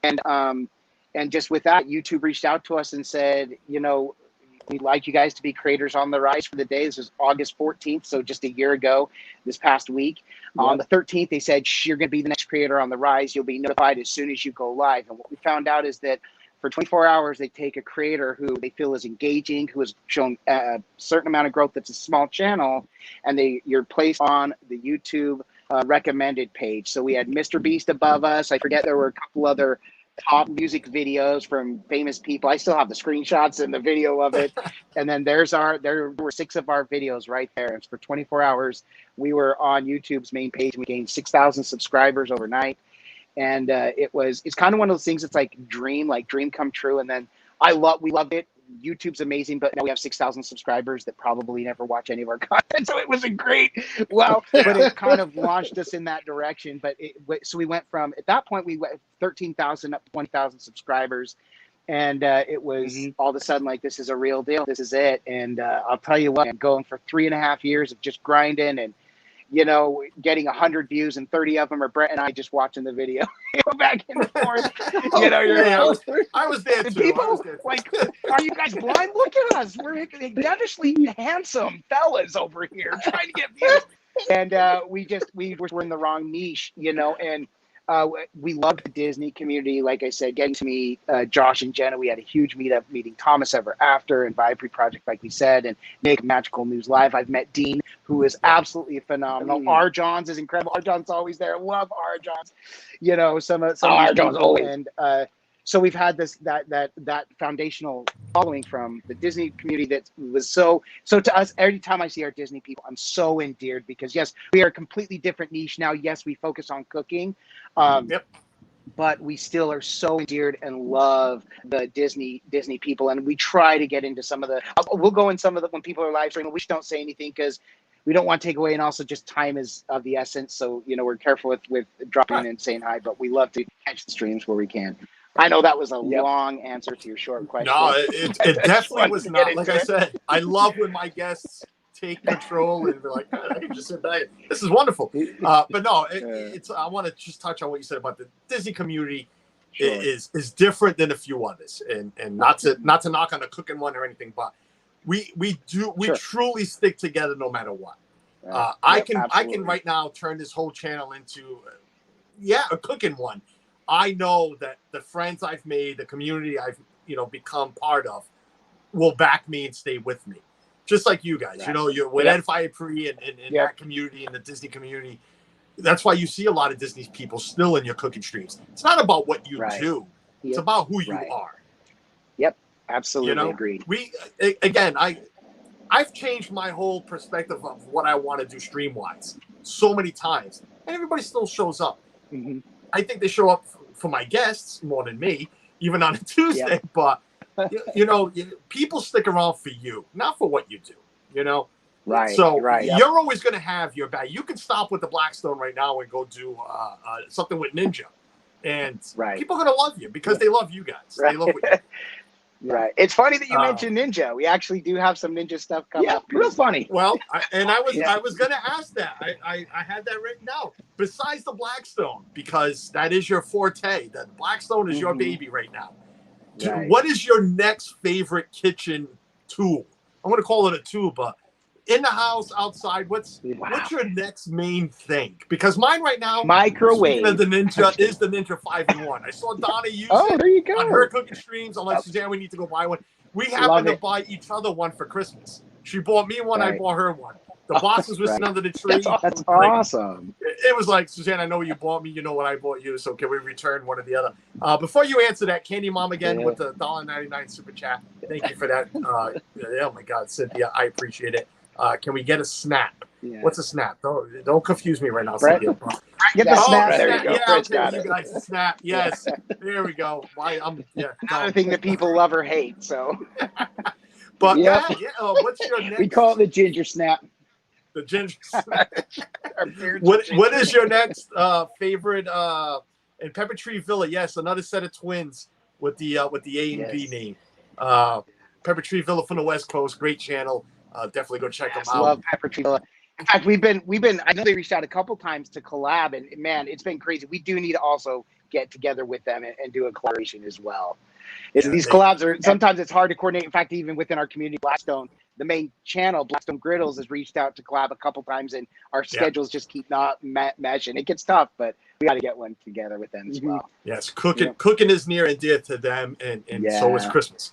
And just with that, YouTube reached out to us and said, we'd like you guys to be creators on the rise for the day. This was August 14th, so just a year ago, this past week. Yep. On the 13th, they said, you're going to be the next creator on the rise. You'll be notified as soon as you go live. And what we found out is that for 24 hours, they take a creator who they feel is engaging, who has shown a certain amount of growth that's a small channel, and you're placed on the YouTube recommended page. So we had Mr. Beast above us. I forget, there were a couple other top music videos from famous people. I still have the screenshots and the video of it. And then there were 6 of our videos right there. It's for 24 hours. We were on YouTube's main page. We gained 6,000 subscribers overnight. And it's kind of one of those things. It's like dream come true. And then we loved it. YouTube's amazing, but now we have 6,000 subscribers that probably never watch any of our content. So it was a great, but it kind of launched us in that direction. So we went from, at that point, we went 13,000 up to 20,000 subscribers. And it was all of a sudden like, this is a real deal. This is it. And I'll tell you what, I'm going for 3.5 years of just grinding and, getting 100 views, and 30 of them are Brett and I just watching the video. Go back and forth. I was there too. People like, are you guys blind? Look at us. We're devilishly handsome fellas over here trying to get views. And we were in the wrong niche, and we loved the Disney community. Like I said, getting to meet Josh and Jenna. We had a huge meetup meeting Thomas Ever After and Viapre Project, like we said, and Make Magical News Live. I've met Dean, who is absolutely phenomenal. R. Johns is incredible. R. Johns always there. Love R. Johns. Some R. Johns always. And so we've had that foundational following from the Disney community that was so to us. Every time I see our Disney people, I'm so endeared because yes, we are a completely different niche now. Yes, we focus on cooking. but we still are so endeared and love the Disney people, and we try to get into some of the. We'll go in some of the when people are live streaming. We just don't say anything because we don't want to take away, and also just time is of the essence. So we're careful with dropping in and saying hi, but we love to catch the streams where we can. I know that was a long answer to your short question. No, it definitely was not. Like I said, I love when my guests take control and be like, I can just sit back. This is wonderful. But no, it's. I want to just touch on what you said about the Disney community. Sure. Is different than a few others, and not to knock on the cooking one or anything, but we truly stick together no matter what. I can right now turn this whole channel into a cooking one. I know that the friends I've made, the community I've become part of, will back me and stay with me, just like you guys. Right. You're with Ed Firepree and that community and the Disney community. That's why you see a lot of Disney people still in your cooking streams. It's not about what you do; it's about who you are. Yep, absolutely agreed. I've changed my whole perspective of what I want to do stream wise so many times, and everybody still shows up. Mm-hmm. I think they show up for my guests more than me, even on a Tuesday. Yep. But people stick around for you, not for what you do. Right. So you're always going to have your bag. You can stop with the Blackstone right now and go do something with Ninja, and people are going to love you because they love you guys. Right. They love what you do. Right. It's funny that you mentioned Ninja. We actually do have some Ninja stuff coming up. Real funny. Well, I was going to ask that. I had that written down. Besides the Blackstone, because that is your forte. The Blackstone is your baby right now. Right. What is your next favorite kitchen tool? I'm going to call it a tool, but in the house, outside, what's your next main thing? Because mine right now, microwave. The Ninja is the Ninja 5-in-1. I saw Donna use it there you go. on her cooking streams. I'm like, Suzanne, we need to go buy one. We happened to buy each other one for Christmas. She bought me one, I bought her one. The boxes were sitting under the tree. That's awesome. It was like, Suzanne, I know what you bought me. You know what I bought you. So can we return one or the other? Before you answer that, Candy Mom again with the $1.99 super chat. Thank you for that. Oh my God, Cynthia, I appreciate it. Can we get a snap? Yeah. What's a snap? Don't confuse me right now, Cynthia. Get the snap. There you go. Yeah, you guys, snap. Yes, there we go. Another thing that people love or hate. So, but what's your next? We call it the ginger snap. The ginger snap. What is your next favorite? And Pepper Tree Villa, yes, another set of twins with the A and B name. Pepper Tree Villa from the West Coast, great channel. Definitely go check them out. Love Pepper Tree Villa. In fact, we've been. I know they reached out a couple times to collab, and man, it's been crazy. We do need to also get together with them and do a collaboration as well. These collabs are sometimes it's hard to coordinate. In fact, even within our community, Blackstone, the main channel, Blackstone Griddles, has reached out to collab a couple times, and our schedules just keep not meshing. It gets tough, but we got to get one together with them as well. Yes, cooking is near and dear to them, and so is Christmas.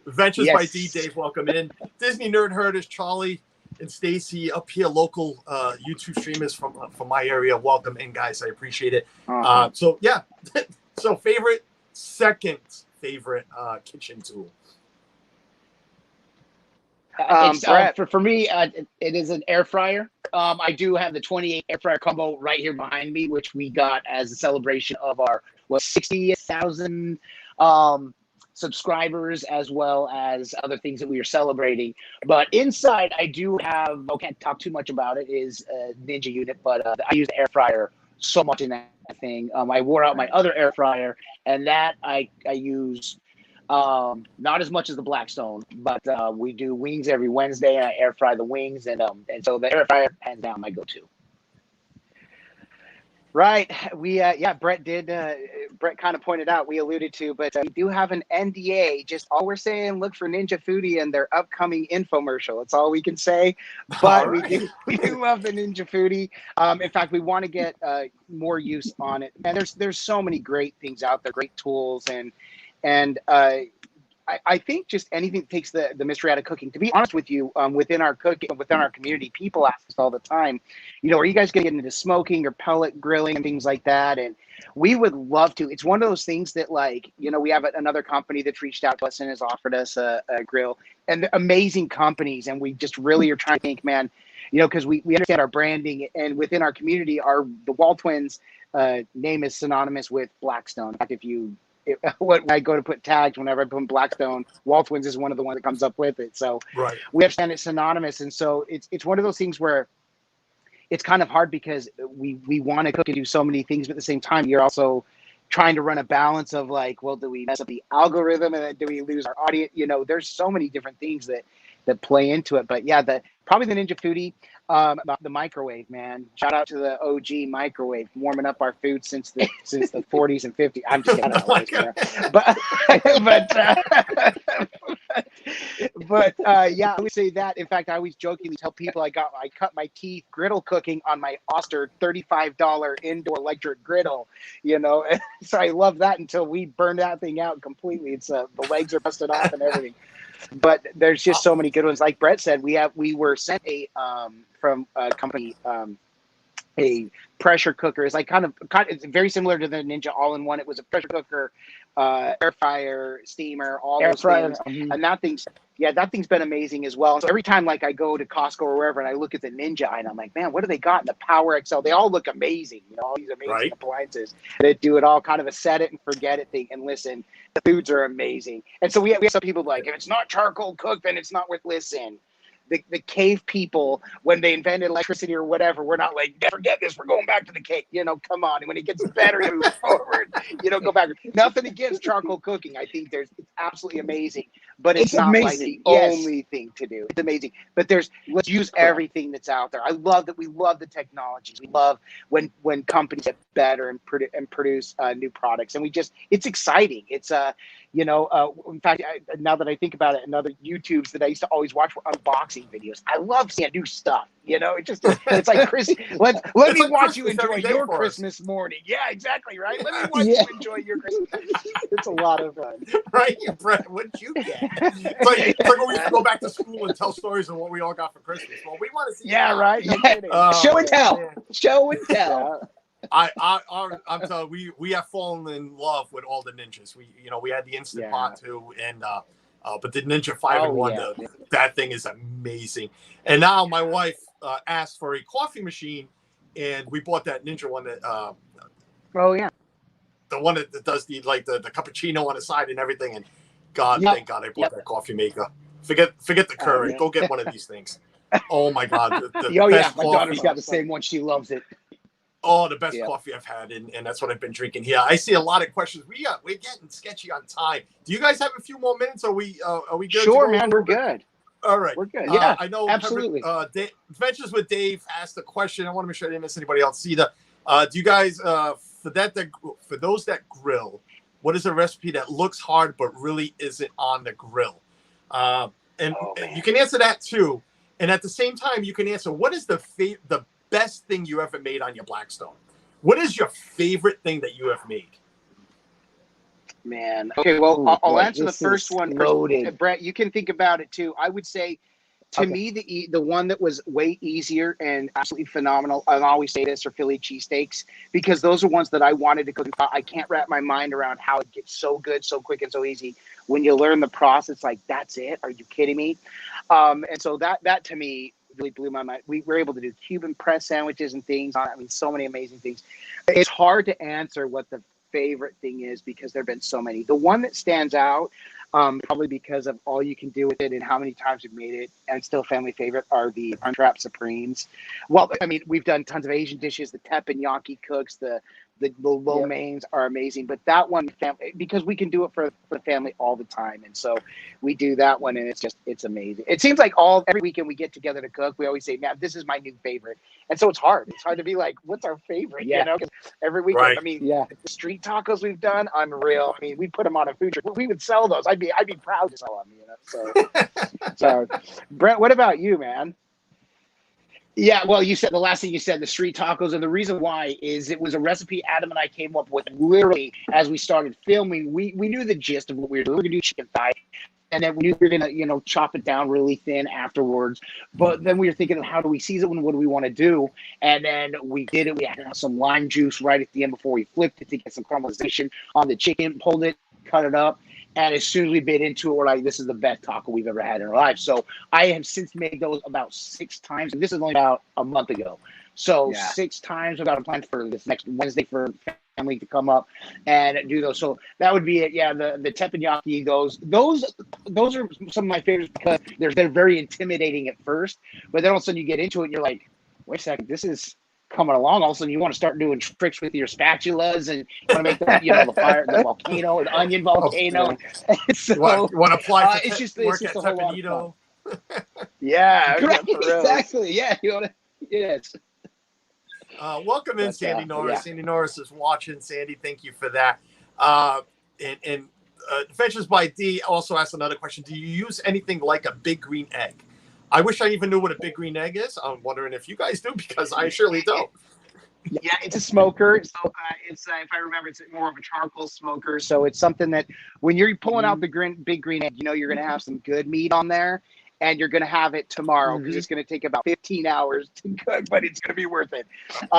Adventures by D. Dave, welcome in. Disney Nerd Herders, Charlie and Stacy up here, local YouTube streamers from my area. Welcome in, guys. I appreciate it. So second favorite kitchen tool. For me, it is an air fryer. I do have the 28 air fryer combo right here behind me, which we got as a celebration of our 60,000 subscribers, as well as other things that we are celebrating. But inside, I do have, I can't talk too much about it, is a Ninja unit, but I use the air fryer so much in that thing. I wore out my other air fryer, and that I use not as much as the Blackstone, but we do wings every Wednesday, and I air fry the wings, and so the air fryer, hands down, my go-to. Right. Brett kind of pointed out, we alluded to, but we do have an NDA. Just all we're saying, look for Ninja Foodie and their upcoming infomercial. That's all we can say. But we do love the Ninja Foodie. In fact, we want to get more use on it. And there's so many great things out there, great tools, and I think just anything that takes the mystery out of cooking. To be honest with you, within our community, people ask us all the time, are you guys going to get into smoking or pellet grilling and things like that? And we would love to. It's one of those things that, we have another company that's reached out to us and has offered us a grill, and amazing companies. And we just really are trying to think, man, because we understand our branding, and within our community, the WALTWINS, name is synonymous with Blackstone. In fact, when I go to put tags, whenever I put Blackstone, WALTWINS is one of the ones that comes up with it. So Right. we understand it's synonymous, and so it's one of those things where it's kind of hard because we want to cook and do so many things, but at the same time, you're also trying to run a balance of like, well, do we mess up the algorithm and then do we lose our audience? You know, there's so many different things that play into it. But yeah, probably the Ninja Foodie, about the microwave, man. Shout out to the OG microwave, warming up our food since the 40s and 50s. I'm just kidding. But yeah, I would say that. In fact, I always jokingly tell people I cut my teeth griddle cooking on my Oster $35 indoor electric griddle. You know, so I love that until we burn that thing out completely. It's the legs are busted off and everything. But there's just so many good ones. Like Brett said, we were sent from a company a pressure cooker. It's like kind of it's very similar to the Ninja All-in-One. It was a pressure cooker, air fryer, steamer, all those things. And that thing's been amazing as well. So every time like I go to Costco or wherever and I look at the Ninja and I'm like, man, what do they got in the Power XL? They all look amazing. You know, all these amazing appliances that do it all, kind of a set it and forget it thing. And listen, the foods are amazing. And so we have some people like, if it's not charcoal cooked, then it's not worth listening. The cave people, when they invented electricity or whatever, we're not like, forget this, we're going back to the cave. You know, come on. And when it gets better, you move forward. You know, go back. Nothing against charcoal cooking. I think it's absolutely amazing, but it's not amazing. Like the only thing to do. It's amazing. But let's use everything that's out there. I love that we love the technologies. We love when companies get better and produce new products. And it's exciting. It's you know, in fact, now that I think about it, another YouTubes that I used to always watch were unboxing videos. I love seeing new stuff. You know, it's like Chris. Let me like watch you enjoy your Christmas morning. Yeah, exactly. Right. Let me watch you enjoy your Christmas. It's a lot of fun. Right, Brett. What'd you get? It's like when we used to go back to school and tell stories of what we all got for Christmas. Well, we want to see. Yeah, right. Show and tell. Show and tell. I'm telling you, we have fallen in love with all the Ninjas. We had the Instant Pot too, and but the Ninja 5-in-1, that thing is amazing. And now my wife asked for a coffee machine, and we bought that Ninja one that the one that does the cappuccino on the side and everything. And thank God I bought that coffee maker. Forget the Keurig. Go get one of these things. Oh my God, the best my daughter's got the same one. She loves it. Oh, the best coffee I've had, and that's what I've been drinking here. I see a lot of questions. We're getting sketchy on time. Do you guys have a few more minutes? Are we good? Sure, man. We're good. All right. We're good. Yeah, I know. Absolutely. Adventures with Dave asked a question. I want to make sure I didn't miss anybody else either. Do you guys, for those that grill, what is a recipe that looks hard but really isn't on the grill? And you can answer that too. And at the same time, you can answer what is the best thing you ever made on your Blackstone? What is your favorite thing that you have made? Man. Okay, well, I'll answer the first one. Loaded. Brett, you can think about it too. I would say, to me, the one that was way easier and absolutely phenomenal, I always say this, are Philly cheesesteaks, because those are ones that I wanted to cook. I can't wrap my mind around how it gets so good, so quick, and so easy. When you learn the process, like, that's it? Are you kidding me? And so that to me really blew my mind. We were able to do Cuban press sandwiches and things. I mean, so many amazing things. It's hard to answer what the favorite thing is because there have been so many. The one that stands out, probably because of all you can do with it and how many times we've made it, and still family favorite, are the Unwrapped Supremes. Well, I mean, we've done tons of Asian dishes. The teppanyaki cooks, the lo mains are amazing, but that one, because we can do it for the family all the time, and so we do that one, and it's amazing. It seems like every weekend we get together to cook. We always say, "Man, this is my new favorite," and so it's hard. It's hard to be like, "What's our favorite?" You know, 'cause every weekend. Right. I mean, the street tacos we've done, unreal. I mean, we put them on a food truck. We would sell those. I'd be proud to sell them. You know, so Brent, what about you, man? Yeah, well, you said the last thing you said, the street tacos, and the reason why is it was a recipe Adam and I came up with literally as we started filming. We knew the gist of what we were doing. We were going to do chicken thigh, and then we knew we were going to, chop it down really thin afterwards. But then we were thinking of how do we season it and what do we want to do? And then we did it. We had some lime juice right at the end before we flipped it to get some caramelization on the chicken, pulled it, cut it up. And as soon as we bit into it, we're like, this is the best taco we've ever had in our life. So I have since made those about 6 times. And this is only about a month ago. So 6 times I've got a plan for this next Wednesday for family to come up and do those. So that would be it. Yeah, the teppanyaki, those are some of my favorites because they're very intimidating at first. But then all of a sudden you get into it and you're like, wait a second, this is coming along. All of a sudden you want to start doing tricks with your spatulas and you want to make the fire, the volcano, the onion volcano. So, you want to apply for it's just work a at whole lot of Tepanito. Yeah, Correct, exactly. Yeah, you want to. Yes. Welcome in, Sandy Norris. Yeah. Sandy Norris is watching. Sandy, thank you for that. And Adventures by D also asked another question. Do you use anything like a big green egg? I wish I even knew what a big green egg is. I'm wondering if you guys do, because I surely don't. Yeah, it's a smoker. So it's if I remember, it's more of a charcoal smoker. So it's something that when you're pulling out the big green egg, you're going to have some good meat on there, and you're going to have it tomorrow because it's going to take about 15 hours to cook, but it's going to be worth it.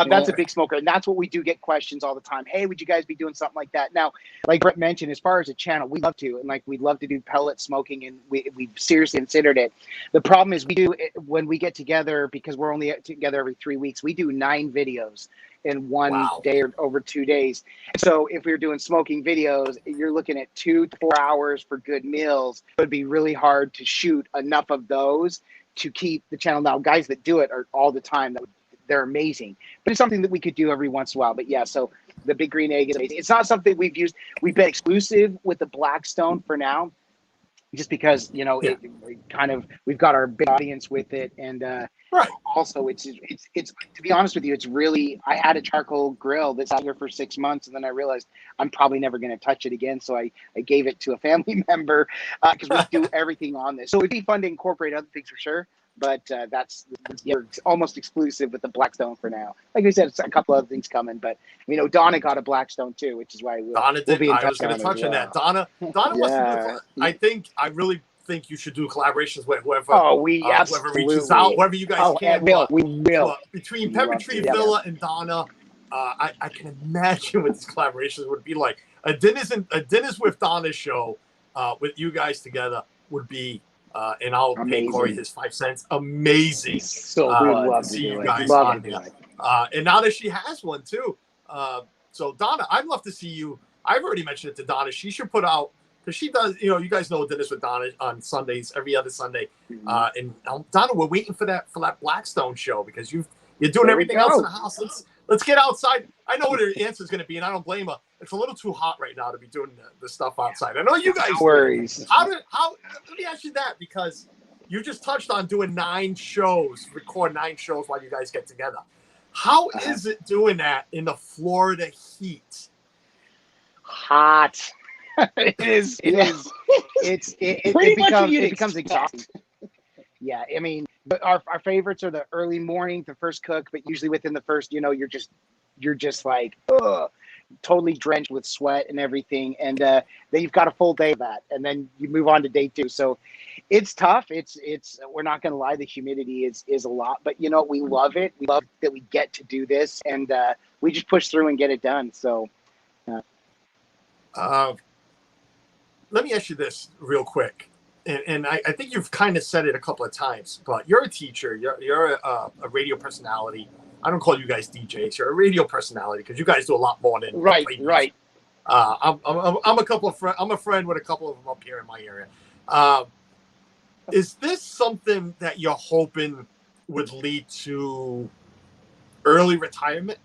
That's a big smoker, and that's what we do get questions all the time. Hey, would you guys be doing something like that? Now, like Brett mentioned, as far as a channel, we'd love to, and like we'd love to do pellet smoking, and we've seriously considered it. The problem is we do it when we get together, because we're only together every 3 weeks. We do 9 videos in one day or over 2 days. So if we were doing smoking videos, you're looking at 2 to 4 hours for good meals. It would be really hard to shoot enough of those to keep the channel. Now, guys that do it are all the time. They're amazing, but it's something that we could do every once in a while. But yeah, so the big green egg is amazing. It's not something we've used. We've been exclusive with the Blackstone for now, just because we've got our big audience with it, and also it's to be honest with you, it's really, I had a charcoal grill that's out here for 6 months, and then I realized I'm probably never going to touch it again, so I gave it to a family member because we do everything on this. So it'd be fun to incorporate other things for sure, but we're almost exclusive with the Blackstone for now. Like we said, it's a couple other things coming, but Donna got a Blackstone too, which is why Donna did. we'll I was going to touch on that. Donna wants to do. I really think you should do collaborations with whoever. Whoever reaches out, whoever you guys can. We will. Between Pepper Tree Villa and Donna, I can imagine what these collaborations would be like. A dinners with Donna show with you guys together would be. And I'll pay Corey his 5 cents. Amazing. So we'd love to see you it. guys Love on there. And now that she has one too. So Donna, I'd love to see you. I've already mentioned it to Donna. She should put out, because she does, you guys know Dinners with Donna on Sundays, every other Sunday. And Donna, we're waiting for that Blackstone show, because you're doing everything else in the house. Let's get outside. I know what her answer is going to be, and I don't blame her. It's a little too hot right now to be doing the stuff outside. I know you guys. No worries. Let me ask you that, because you just touched on doing 9 shows, record 9 shows while you guys get together. How is it doing that in the Florida heat? Hot. It is. It becomes exhausting. Yeah, I mean, but our favorites are the early morning, the first cook, but usually within the first, you're just like, ugh, totally drenched with sweat and everything, and then you've got a full day of that, and then you move on to day 2. So it's tough. It's we're not going to lie, the humidity is a lot, but we love it. We love that we get to do this, and we just push through and get it done. So let me ask you this real quick. And I think you've kind of said it a couple of times, but you're a teacher. You're a radio personality. I don't call you guys DJs. You're a radio personality, because you guys do a lot more than right. I'm a friend with a couple of them up here in my area. Is this something that you're hoping would lead to early retirement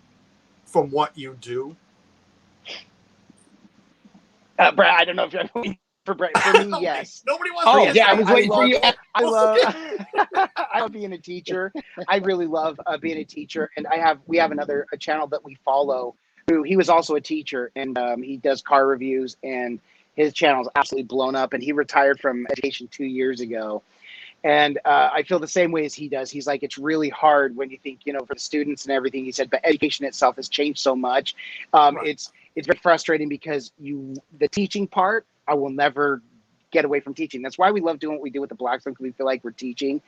from what you do? Brad, I don't know if you're for Brett. For me, yes. Nobody wants to answer. Yeah, I was waiting for you. I love being a teacher. I really love being a teacher, and we have a channel that we follow. Who he was also a teacher, and he does car reviews, and his channel is absolutely blown up. And he retired from education 2 years ago, and I feel the same way as he does. He's like, it's really hard when you think, for the students and everything. He said, but education itself has changed so much. It's very frustrating, because the teaching part, I will never get away from teaching. That's why we love doing what we do with the Blackstone, because we feel like we're teaching.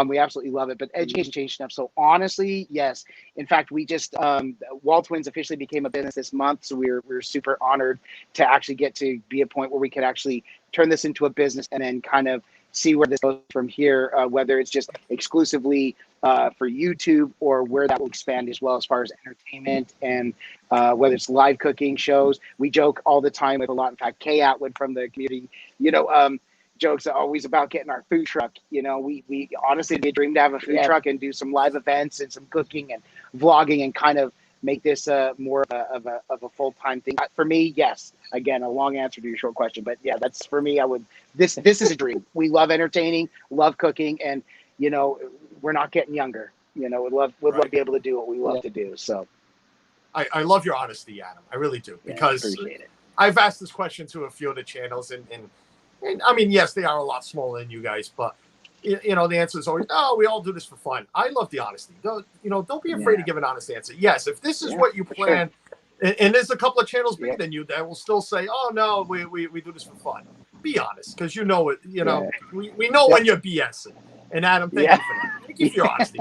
We absolutely love it. But education changed stuff. So honestly, yes. In fact, we just WALTWINS officially became a business this month. So we're super honored to actually get to be a point where we could actually turn this into a business and then kind of see where this goes from here, whether it's just exclusively for YouTube or where that will expand as well as far as entertainment and whether it's live cooking shows. We joke all the time with a lot. In fact, Kay Atwood from the community, jokes are always about getting our food truck. We honestly did dream to have a food truck and do some live events and some cooking and vlogging and kind of make this more of a full-time thing. For me, yes. Again, a long answer to your short question, but yeah, that's for me. This is a dream. We love entertaining, love cooking, and we're not getting younger. We'd love to be able to do what we love to do. So, I love your honesty, Adam. I really do, because appreciate it. I've asked this question to a few of the channels, and I mean, yes, they are a lot smaller than you guys, but the answer is always, oh, we all do this for fun. I love the honesty. Don't be afraid to give an honest answer. Yes, if this is what you plan, and there's a couple of channels bigger than you that will still say, oh no, we do this for fun. Be honest, because we know when you're BSing. And Adam, thank you for that. Thank you for your honesty.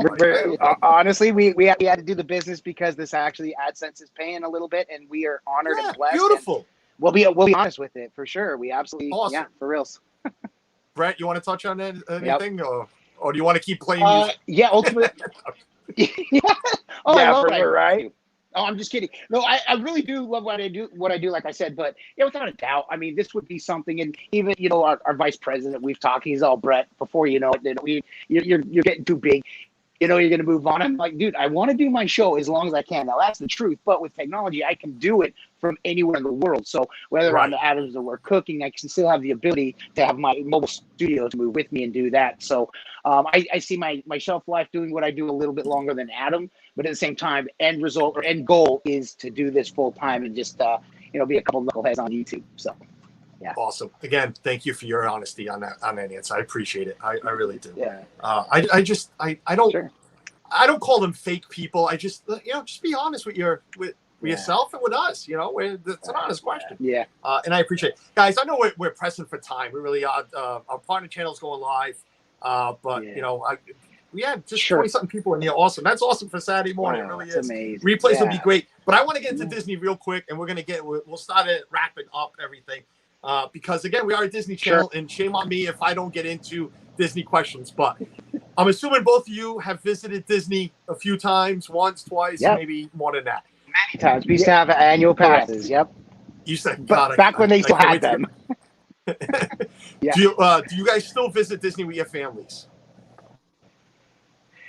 Honestly, we had to do the business because this actually AdSense is paying a little bit, and we are honored and blessed. Beautiful. We'll be honest with it for sure. We absolutely for reals. Brett, you want to touch on anything, or do you want to keep playing music? Yeah, ultimately. I love it, right? Oh, I'm just kidding. No, I really do love what I do, like I said, but without a doubt, I mean, this would be something, and even, our vice president, we've talked, he's all Brett, before you know it, you're getting too big. You're going to move on. I'm like, dude, I want to do my show as long as I can. Now, that's the truth. But with technology, I can do it from anywhere in the world. So whether on the Adams or we're cooking, I can still have the ability to have my mobile studio to move with me and do that. So I see my shelf life doing what I do a little bit longer than Adam. But at the same time, end result or end goal is to do this full time and just, be a couple of knuckleheads on YouTube. So. Yeah. Awesome. Again, thank you for your honesty on that answer. I appreciate it. I really do. Yeah. I don't call them fake people. I just just be honest with yourself and with us. It's an honest question. Yeah. And I appreciate it. Guys, I know we're pressing for time. We really are. Our partner channel's going live. But we had just 20-something people in here. Awesome. That's awesome for Saturday morning. It really is. Amazing. Replays will be great. But I want to get into Disney real quick, and we'll start it wrapping up everything. Because again, we are a Disney channel, and shame on me if I don't get into Disney questions. But I'm assuming both of you have visited Disney a few times, once, twice, maybe more than that. Many times. We used to have annual passes. Yep. You said back when they still had them. Do you guys still visit Disney with your families?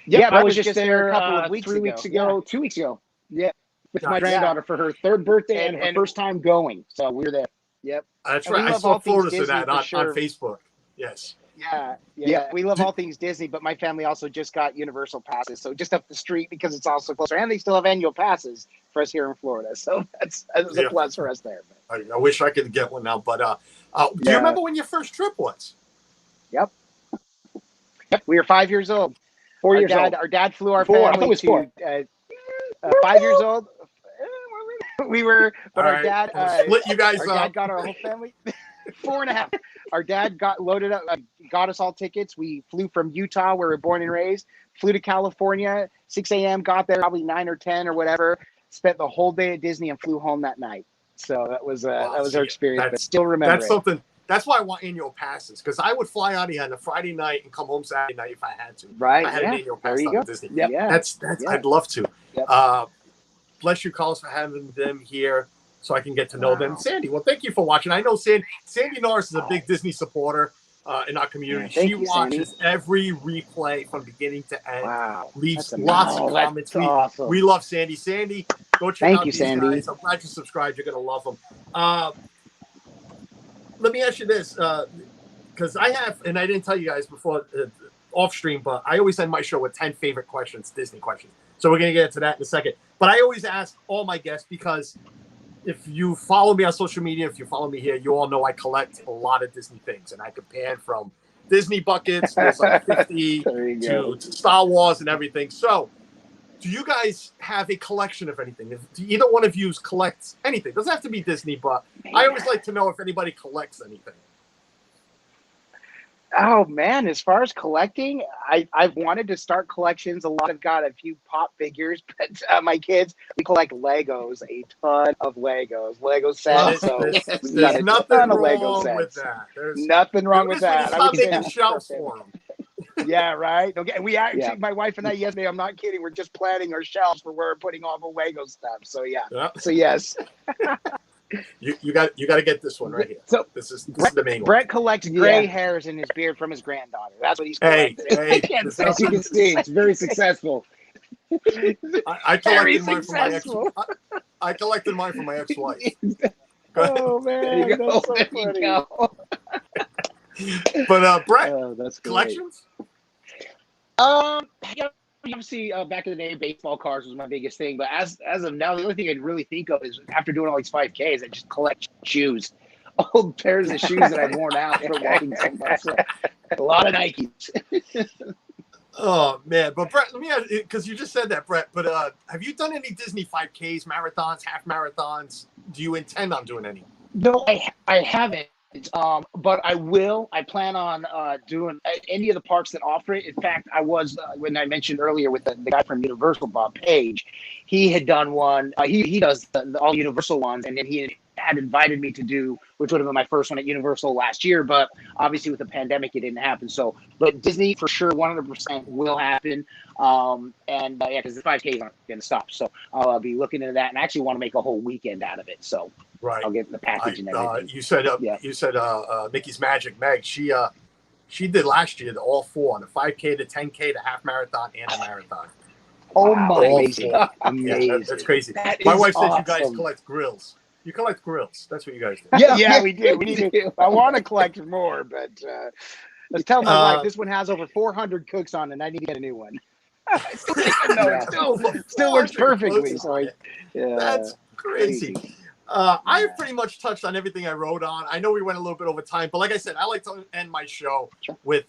Yeah, I was just there a couple of weeks ago. 2 weeks ago. Yeah, with my granddaughter for her third birthday and her first time going. So we were there. Yep. That's right. I saw photos of that on Facebook. Yes. Yeah. We love all things Disney, but my family also just got Universal passes. So just up the street because it's also closer. And they still have annual passes for us here in Florida. So that's a plus for us there. I wish I could get one now. But do you remember when your first trip was? Yep. We were 5 years old. 4 years old. Our dad flew our family to 5 years old. We were, but our dad split you guys up. Dad got our whole family 4.5. Our dad got loaded up, got us all tickets. We flew from Utah, where we were born and raised, flew to California, 6 a.m., got there probably 9 or 10 or whatever, spent the whole day at Disney and flew home that night. So that was our experience, but still remember something. That's why I want annual passes, because I would fly out here on a Friday night and come home Saturday night if I had to. Right. I had an annual pass to Disney. Yep. Yeah. That's I'd love to. Yep. Bless you, Carlos, for having them here so I can get to know them. Sandy, well, thank you for watching. I know Sandy Norris is a big Disney supporter in our community. She watches every replay from beginning to end. Wow. Leaves lots of comments. Awesome. We love Sandy. Sandy, go check out these Sandy. guys. I'm glad you subscribed. You're going to love them. Let me ask you this, because I have, and I didn't tell you guys before off stream, but I always end my show with 10 favorite questions, Disney questions. So we're going to get into that in a second. But I always ask all my guests, because if you follow me on social media, if you follow me here, you all know I collect a lot of Disney things. And I can pan from Disney buckets, there's like 50 to Star Wars and everything. So do you guys have a collection of anything? Do either one of you collect anything? It doesn't have to be Disney, but I always like to know if anybody collects anything. Oh man, as far as collecting, I've wanted to start collections. A lot have got a few pop figures, but my kids, we collect Legos, a ton of Lego sets. So we've got There's a nothing ton of Lego wrong with sets. that. There's Nothing wrong with this when you that. I start would say making that's shelves perfect. for them. Yeah, right. Okay, we actually, my wife and I yesterday, I'm not kidding, we're just planning our shelves for where we're putting all the Lego stuff. So yeah. So yes. You got to get this one right here. So this is Brett, the main one. Brett collects gray hairs in his beard from his granddaughter. That's what he's collecting. As you can see, it's very successful. I collected mine from my ex. I collected mine from my ex-wife. Oh man, There you go. that's so There funny. you go. But Brett, That's great. collections? Yeah, obviously, back in the day, baseball cards was my biggest thing. But as of now, the only thing I really think of is after doing all these 5Ks, I just collect shoes, old pairs of shoes that I've worn out from walking so much. So, a lot of Nikes. Oh man, but Brett, let me ask, because you just said that, Brett. But have you done any Disney 5Ks, marathons, half marathons? Do you intend on doing any? No, I haven't. But I will. I plan on doing any of the parks that offer it. In fact, I was when I mentioned earlier with the guy from Universal, Bob Page. He had done one. He does all Universal ones, and then he had invited me to do, which would have been my first one at Universal last year. But obviously, with the pandemic, it didn't happen. So, but Disney for sure, 100% will happen. And yeah, because the 5Ks aren't going to stop. So I'll be looking into that, and I actually want to make a whole weekend out of it. So. Right. I'll get the package and everything. You said Mickey's Magic Meg. She did last year all four, the 5K, the 10K, the half marathon, and the marathon. Oh Wow, my! amazing. Amazing. Yeah, that's crazy. That My is wife says you guys awesome. collect grills. You collect grills. That's what you guys do. Yeah, we do. We do. I want to collect more, but let's tell my wife this one has over 400 cooks on it, and I need to get a new one. It still works perfectly. So That's crazy. I pretty much touched on everything I wrote on. I know we went a little bit over time, but like I said, I like to end my show with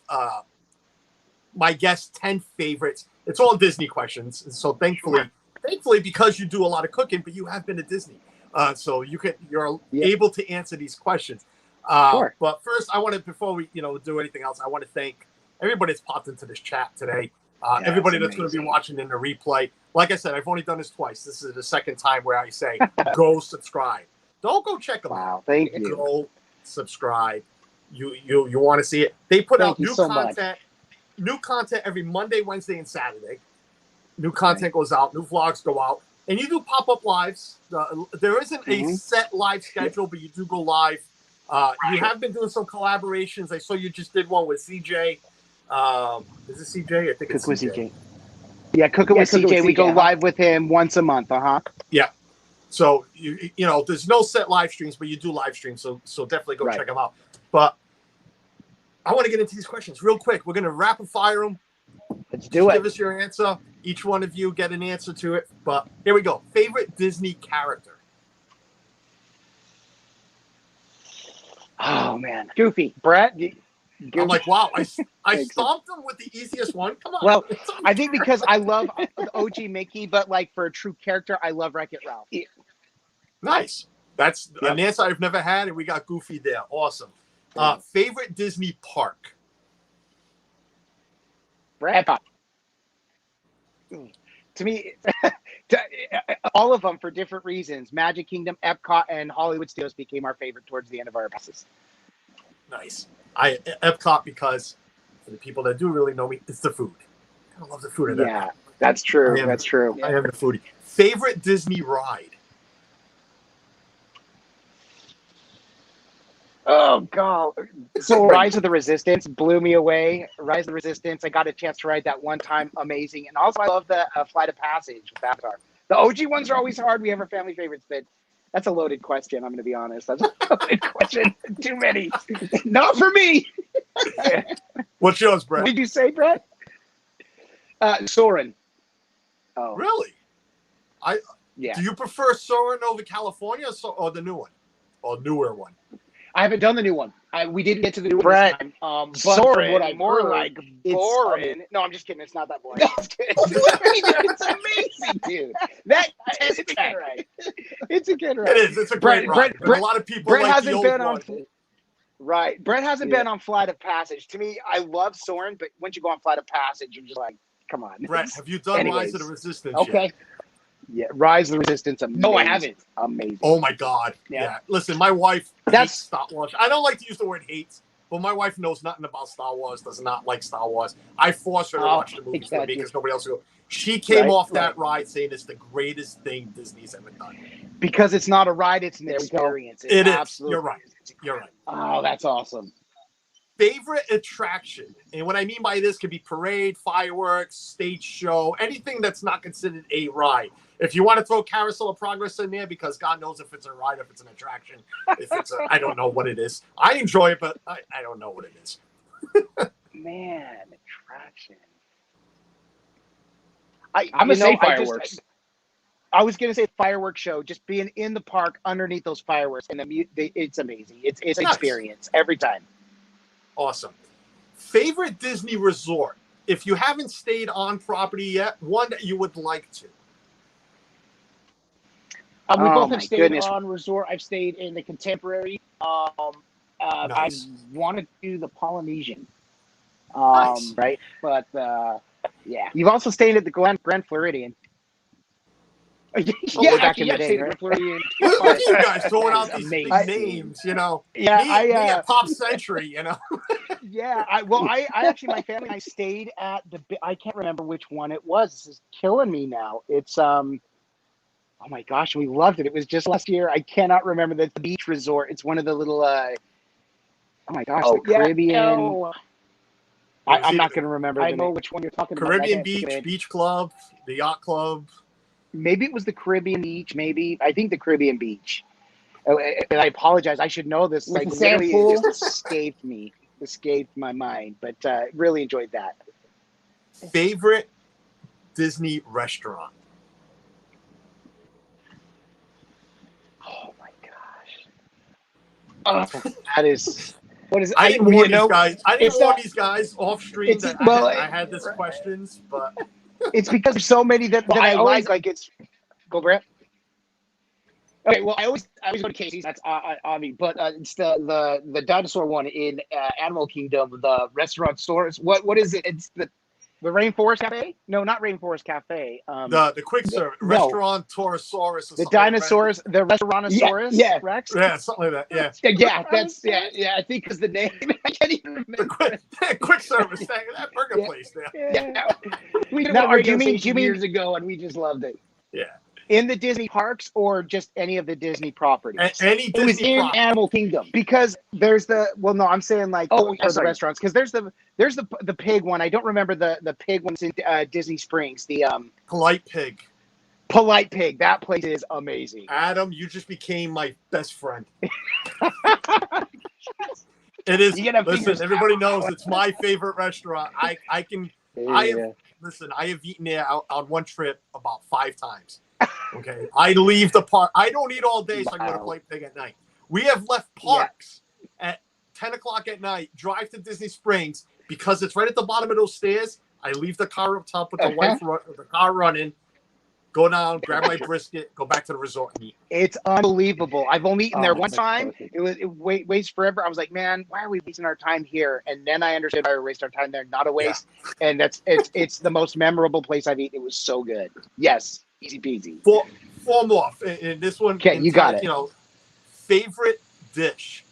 my guests' 10 favorites. It's all Disney questions. And so thankfully, because you do a lot of cooking, but you have been to Disney. So you're able to answer these questions. Sure. But first, I want to, before we do anything else, I want to thank everybody that's popped into this chat today. Everybody that's going to be watching in the replay. Like I said, I've only done this twice. This is the second time where I say, go subscribe. Don't go check them out. Thank you. Go subscribe. You want to see it. They put out new content. New content every Monday, Wednesday, and Saturday. New content goes out. New vlogs go out. And you do pop-up lives. There isn't a set live schedule, but you do go live. You have been doing some collaborations. I saw you just did one with CJ. Is it CJ? I think it's CJ. Yeah, Cooking with CJ. We go live with him once a month. Yeah. So you there's no set live streams, but you do live streams. So definitely go check them out. But I want to get into these questions real quick. We're gonna rapid fire them. Let's do it. Give us your answer. Each one of you get an answer to it. But here we go. Favorite Disney character. Oh man, Goofy. Brett. Goofy. I'm like, wow, I stomped him with the easiest one. Come on. Well, I think because I love OG Mickey, but like for a true character, I love Wreck-It Ralph. Nice. That's an answer I've never had, and we got Goofy there. Awesome. Favorite Disney park. Epcot. To me, all of them for different reasons. Magic Kingdom, Epcot, and Hollywood Studios became our favorite towards the end of our passes. Nice. Epcot because for the people that do really know me, it's the food. I love the food. Yeah, that's true. That's true. I am a foodie. Favorite Disney ride. Oh God! So Rise of the Resistance blew me away. Rise of the Resistance. I got a chance to ride that one time. Amazing. And also, I love the Flight of Passage with Avatar. The OG ones are always hard. We have our family favorites, but that's a loaded question. I'm going to be honest. That's a loaded question. Too many. Not for me. What's yours, Brett? What did you say, Brett? Soarin'. Oh, really? Do you prefer Soarin' over California or the new one, or newer one? I haven't done the new one. We didn't get to the new one this time. But Soarin', what I more heard, like boring. No, I'm just kidding. It's not that boring. No, it's amazing, dude. It's a kid ride. It's a kid ride. It is. It's a great ride. A lot of people. Brett like hasn't the been old on. one. Right. Brett hasn't Yeah. been on Flight of Passage. To me, I love Soarin', but once you go on Flight of Passage, you're just like, come on. Brett, have you done Rise of the Anyways. Resistance yet? Okay. Yeah, Rise of the Resistance, amazing. No, I haven't. Amazing. Oh my God. Yeah. Yeah. Listen, my wife That's- hates Star Wars. I don't like to use the word hates, but my wife knows nothing about Star Wars, does not like Star Wars. I force her to watch the movies with me because nobody else will. She came off that ride saying it's the greatest thing Disney's ever done. Because it's not a ride, it's an There we go. experience. It is. Absolutely You're right. is. You're right. Oh, that's awesome. Favorite attraction, and what I mean by this could be parade, fireworks, stage show, anything that's not considered a ride. If you want to throw Carousel of Progress in there, because God knows if it's a ride, if it's an attraction, if it's a, I don't know what it is. I enjoy it, but I don't know what it is. Man, attraction. I'm gonna say fireworks. I was gonna say fireworks show. Just being in the park underneath those fireworks, and it's amazing. It's an Nice. experience every time. Awesome. Favorite Disney resort? If you haven't stayed on property yet, one that you would like to. We Oh, both my have stayed goodness. on resort. I've stayed in the Contemporary. Nice. I want to do the Polynesian. Nice. Right, but yeah. You've also stayed at the Grand Floridian. Yeah, way back actually, in the day, stayed right? at Floridian. Look at you guys throwing out That is these amazing. names, you know. Yeah, me at Pop Century, you know. Yeah, I actually, my family and I stayed at I can't remember which one it was. This is killing me now. It's oh my gosh, we loved it. It was just last year. I cannot remember the beach resort. It's one of the little oh my gosh, the Caribbean. No. I'm not going to remember. I the know name. which one you're talking Caribbean about. Beach, Beach Club, the Yacht Club. Maybe it was the Caribbean Beach. Maybe I think the Caribbean Beach. And I apologize. I should know this. With Like the sand literally, pool? it just escaped my mind. But really enjoyed that. Favorite Disney restaurant? Oh my gosh. That is. What is it? I didn't warn these guys. I didn't it's warn not- these guys off stream it's- that well, I had this questions, but It's because there's so many that Well, I I always- like. Like it's. Go, Brett. Okay, well, I always go to Casey's. That's obvious, but it's the dinosaur one in Animal Kingdom, the restaurant stores. What is it? It's the Rainforest Cafe? No, not Rainforest Cafe. the quick service no. restaurant Torosaurus. Or The something like dinosaurs, the Restaurantosaurus. Yeah. Rex. that. Yeah, something like that. Yeah, Yeah, that's yeah. I think is the name. I can't even the remember. quick service that burger Yeah. place there. Yeah, we did Now, one do you mean- years ago, and we just loved it. Yeah, In the Disney parks or just any of the Disney properties? any It was Disney in property. Animal Kingdom. Because there's I'm saying like Oh, for the sorry. restaurants because there's the pig one. I don't remember the pig ones in Disney Springs. The Polite Pig. Polite Pig. That place is amazing. Adam, you just became my best friend. It is. You get a Listen, fingers everybody crossed. knows it's my favorite restaurant. I have eaten there on one trip about 5 times. Okay, I leave the park. I don't eat all day, so I go to Wow. Polite Pig at night. We have left parks at 10 o'clock at night, drive to Disney Springs because it's right at the bottom of those stairs. I leave the car up top with the the car running, go down, grab my brisket, go back to the resort and eat. It's unbelievable. I've only eaten there one that's time. perfect. It waits forever. I was like, man, why are we wasting our time here? And then I understood why we waste our time there. Not a waste. And it's the most memorable place I've eaten. It was so good. Yes, easy peasy. Four more. And this one, Okay, you got it. You know, favorite dish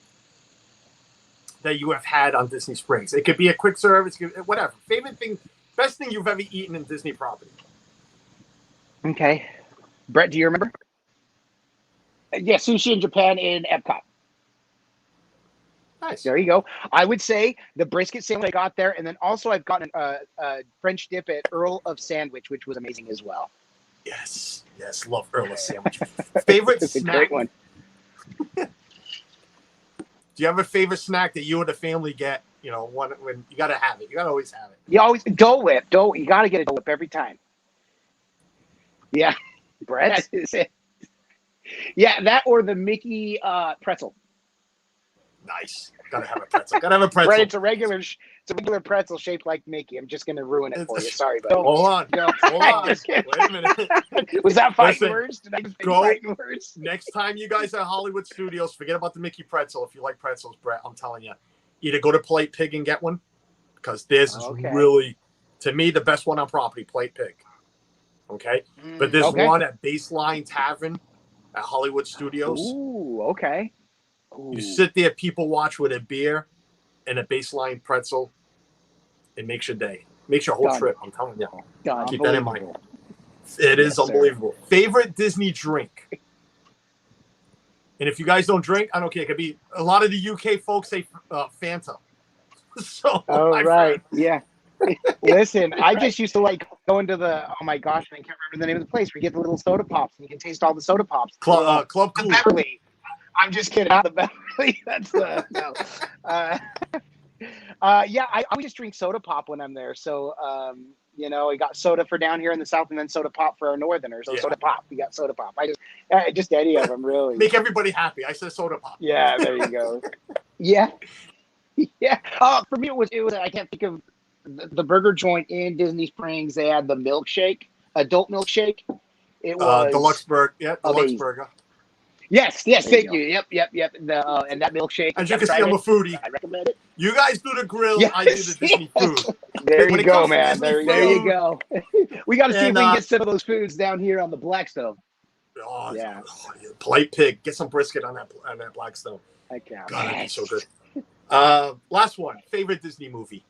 that you have had on Disney Springs. It could be a quick service, whatever. Favorite thing, best thing you've ever eaten in Disney property. Okay, Brett, do you remember? Yeah, sushi in Japan in Epcot. Nice. There you go. I would say the brisket sandwich I got there, and then also I've gotten a French dip at Earl of Sandwich, which was amazing as well. Yes, love Earl of Sandwich. Favorite It's a snack. great one. Do you have a favorite snack that you and the family get? You know, when you got to have it. You got to always have it. You always Dole Whip. You got to get a Dole Whip every time. Yeah, Brett. That is it. Yeah, that or the Mickey pretzel. Nice. Gotta have a pretzel. Gotta have a pretzel. Right, it's a regular pretzel shaped like Mickey. I'm just gonna ruin it for you. Sorry, but Hold on. Hold on. Just Wait kidding. a minute. Was that fighting Listen, words? Did I just make go. fighting words? Next time you guys are at Hollywood Studios, forget about the Mickey pretzel. If you like pretzels, Brett, I'm telling you, either go to Plate Pig and get one, because this is really, to me, the best one on property, Plate Pig. Okay? But there's one at Baseline Tavern at Hollywood Studios. Ooh, okay. Ooh. You sit there, people watch with a beer and a Baseline pretzel. It makes your day. Makes your whole trip, I'm telling you. Keep that in mind. It is unbelievable. Sir. Favorite Disney drink? And if you guys don't drink, I don't care. It could be a lot of the UK folks say Fanta. So, right. Yeah. Listen, I just used to like going to the, oh my gosh, I can't remember the name of the place where you get the little soda pops and you can taste all the soda pops. Club Cool. Beverly. I'm just kidding. Not the Beverly. That's the, no. Yeah, I always just drink soda pop when I'm there. So, you know, we got soda for down here in the South and then soda pop for our Northerners. So soda pop, we got soda pop. I just any of them really. Make everybody happy. I said soda pop. Yeah, there you go. Yeah. Yeah. For me, it was, I can't think of the burger joint in Disney Springs. They had the milkshake, adult milkshake. It was Deluxe burger. Yeah, Deluxe burger. Yes, thank you. Yep. And that milkshake. As you can see, I'm a foodie. I recommend it. You guys do the grill. Yes. I do the Disney food. There you go, man. There you go. We got to see if we can get some of those foods down here on the Blackstone. Oh, yeah. Plate Pig. Get some brisket on that Blackstone. God, that'd be so good. Last one. Favorite Disney movie?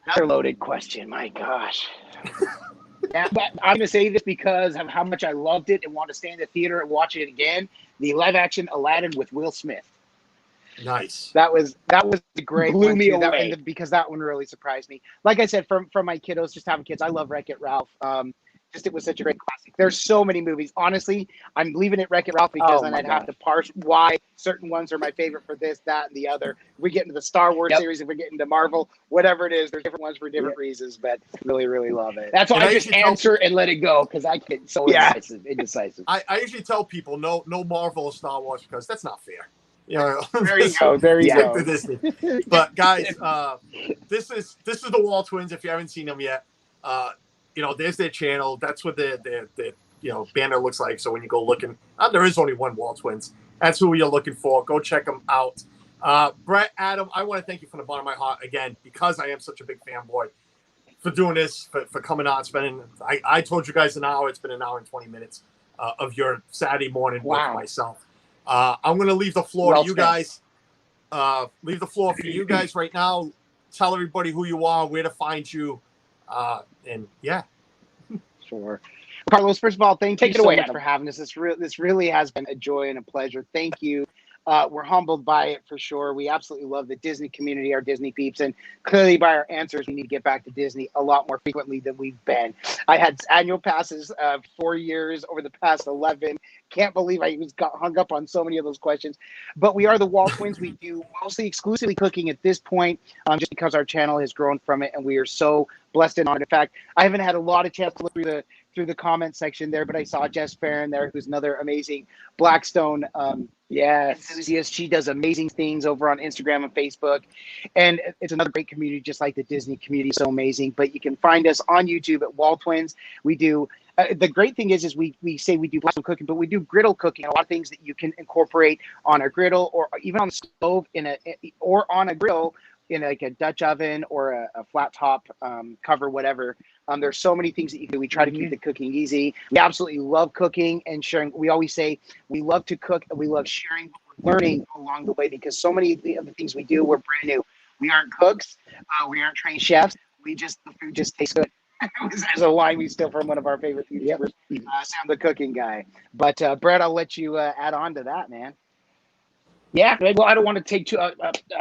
Another loaded question. My gosh. Yeah, but I'm going to say this because of how much I loved it and want to stay in the theater and watch it again. The live-action Aladdin with Will Smith. Nice. That was a great Blew one me too. away. Because that one really surprised me. Like I said, from my kiddos, just having kids, I love Wreck-It Ralph. It was such a great classic. There's so many movies. Honestly, I'm leaving it Wreck-It Ralph because then I'd have to parse why certain ones are my favorite for this, that, and the other. If we get into the Star Wars series, if we get into Marvel, whatever it is, there's different ones for different reasons, but really, really love it. That's why I just answer and let it go because I get so indecisive. I usually tell people no Marvel or Star Wars because that's not fair. You know, there you go. There you go. To Disney. But guys, this is the Wall Twins. If you haven't seen them yet, you know, there's their channel. That's what their banner looks like. So when you go looking, there is only one Wall Twins. That's who you're looking for. Go check them out. Brett, Adam, I want to thank you from the bottom of my heart again because I am such a big fanboy for doing this, for coming on, spending. I told you guys an hour. It's been an hour and 20 minutes of your Saturday morning with myself. I'm going to leave the floor to you guys. Leave the floor for you guys right now. Tell everybody who you are, where to find you. And yeah. Sure. Carlos, first of all, thank you so much for having us. This really has been a joy and a pleasure. Thank you. We're humbled by it for sure. We absolutely love the Disney community, our Disney peeps, and clearly by our answers, we need to get back to Disney a lot more frequently than we've been. I had annual passes 4 years over the past 11. Can't believe I got hung up on so many of those questions. But we are the Wall Twins. We do mostly exclusively cooking at this point, just because our channel has grown from it, and we are so blessed and honored. In fact, I haven't had a lot of chance to look through the comment section there, but I saw Jess Farron there, who's another amazing Blackstone enthusiast. She does amazing things over on Instagram and Facebook, and it's another great community, just like the Disney community, so amazing. But you can find us on YouTube at Wall Twins. We do the great thing is we say we do Blackstone cooking, but we do griddle cooking. A lot of things that you can incorporate on a griddle or even on the stove or on a grill in like a Dutch oven or a flat top cover, whatever. There's so many things that you can do. We try to keep the cooking easy. We absolutely love cooking and sharing. We always say we love to cook and we love sharing what we're learning along the way, because so many of the things we do, we're brand new. We aren't cooks. We aren't trained chefs. The food just tastes good. There's a line we steal from one of our favorite YouTubers, Sam the Cooking Guy. But Brett, I'll let you add on to that, man. Yeah, well, I don't want to take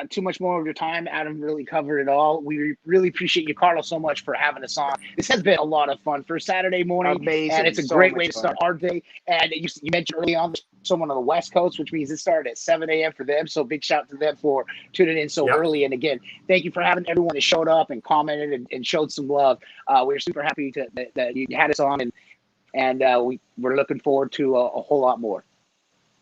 too much more of your time. Adam really covered it all. We really appreciate you, Carlos, so much for having us on. This has been a lot of fun for Saturday morning. Amazing. And it's a great way to start our day. And you mentioned early on someone on the West Coast, which means it started at 7 a.m. for them. So big shout out to them for tuning in so early. And again, thank you for having everyone that showed up and commented and showed some love. We're super happy that you had us on, and we're looking forward to a whole lot more.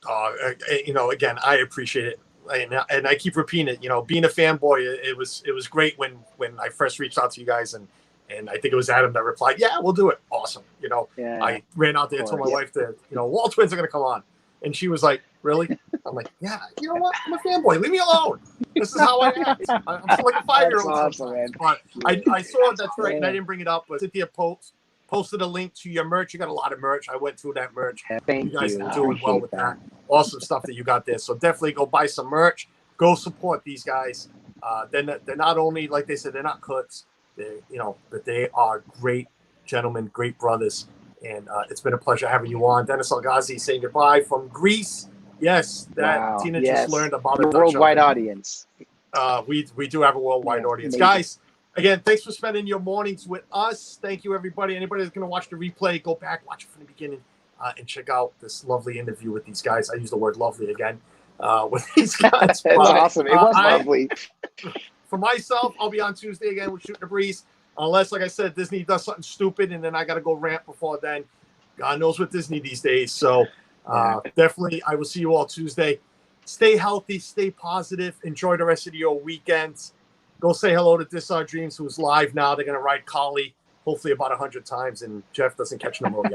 Again, I appreciate it. And I keep repeating it, being a fanboy, it was great when I first reached out to you guys, and I think it was Adam that replied, yeah, we'll do it. Awesome. Yeah, I ran out there and told my wife that, WALTWINS are going to come on. And she was like, really? I'm like, yeah, you know what? I'm a fanboy. Leave me alone. This is how I act. I'm still like a 5-year-old. Awesome, man. But I saw that's right, and I didn't bring it up, but Cynthia posted a link to your merch. You got a lot of merch. I went through that merch. Yeah, thank you guys you. are doing well with that. Awesome stuff that you got there. So definitely go buy some merch. Go support these guys. They're not only, like they said, they're not cooks. But they are great gentlemen, great brothers. And it's been a pleasure having you on. Dennis Algazi saying goodbye from Greece. Yes, that Tina just learned about a worldwide audience. We do have a worldwide audience. Amazing. Guys, again, thanks for spending your mornings with us. Thank you, everybody. Anybody that's going to watch the replay, go back, watch it from the beginning, and check out this lovely interview with these guys. I use the word lovely again with these guys. It's awesome. It was lovely. For myself, I'll be on Tuesday again with Shooting the Breeze. Unless, like I said, Disney does something stupid, and then I got to go rant before then. God knows what Disney these days. So definitely, I will see you all Tuesday. Stay healthy, stay positive, enjoy the rest of your weekends. Go say hello to This Our Dreams, who's live now. They're going to ride Collie, hopefully about 100 times, and Jeff doesn't catch pneumonia.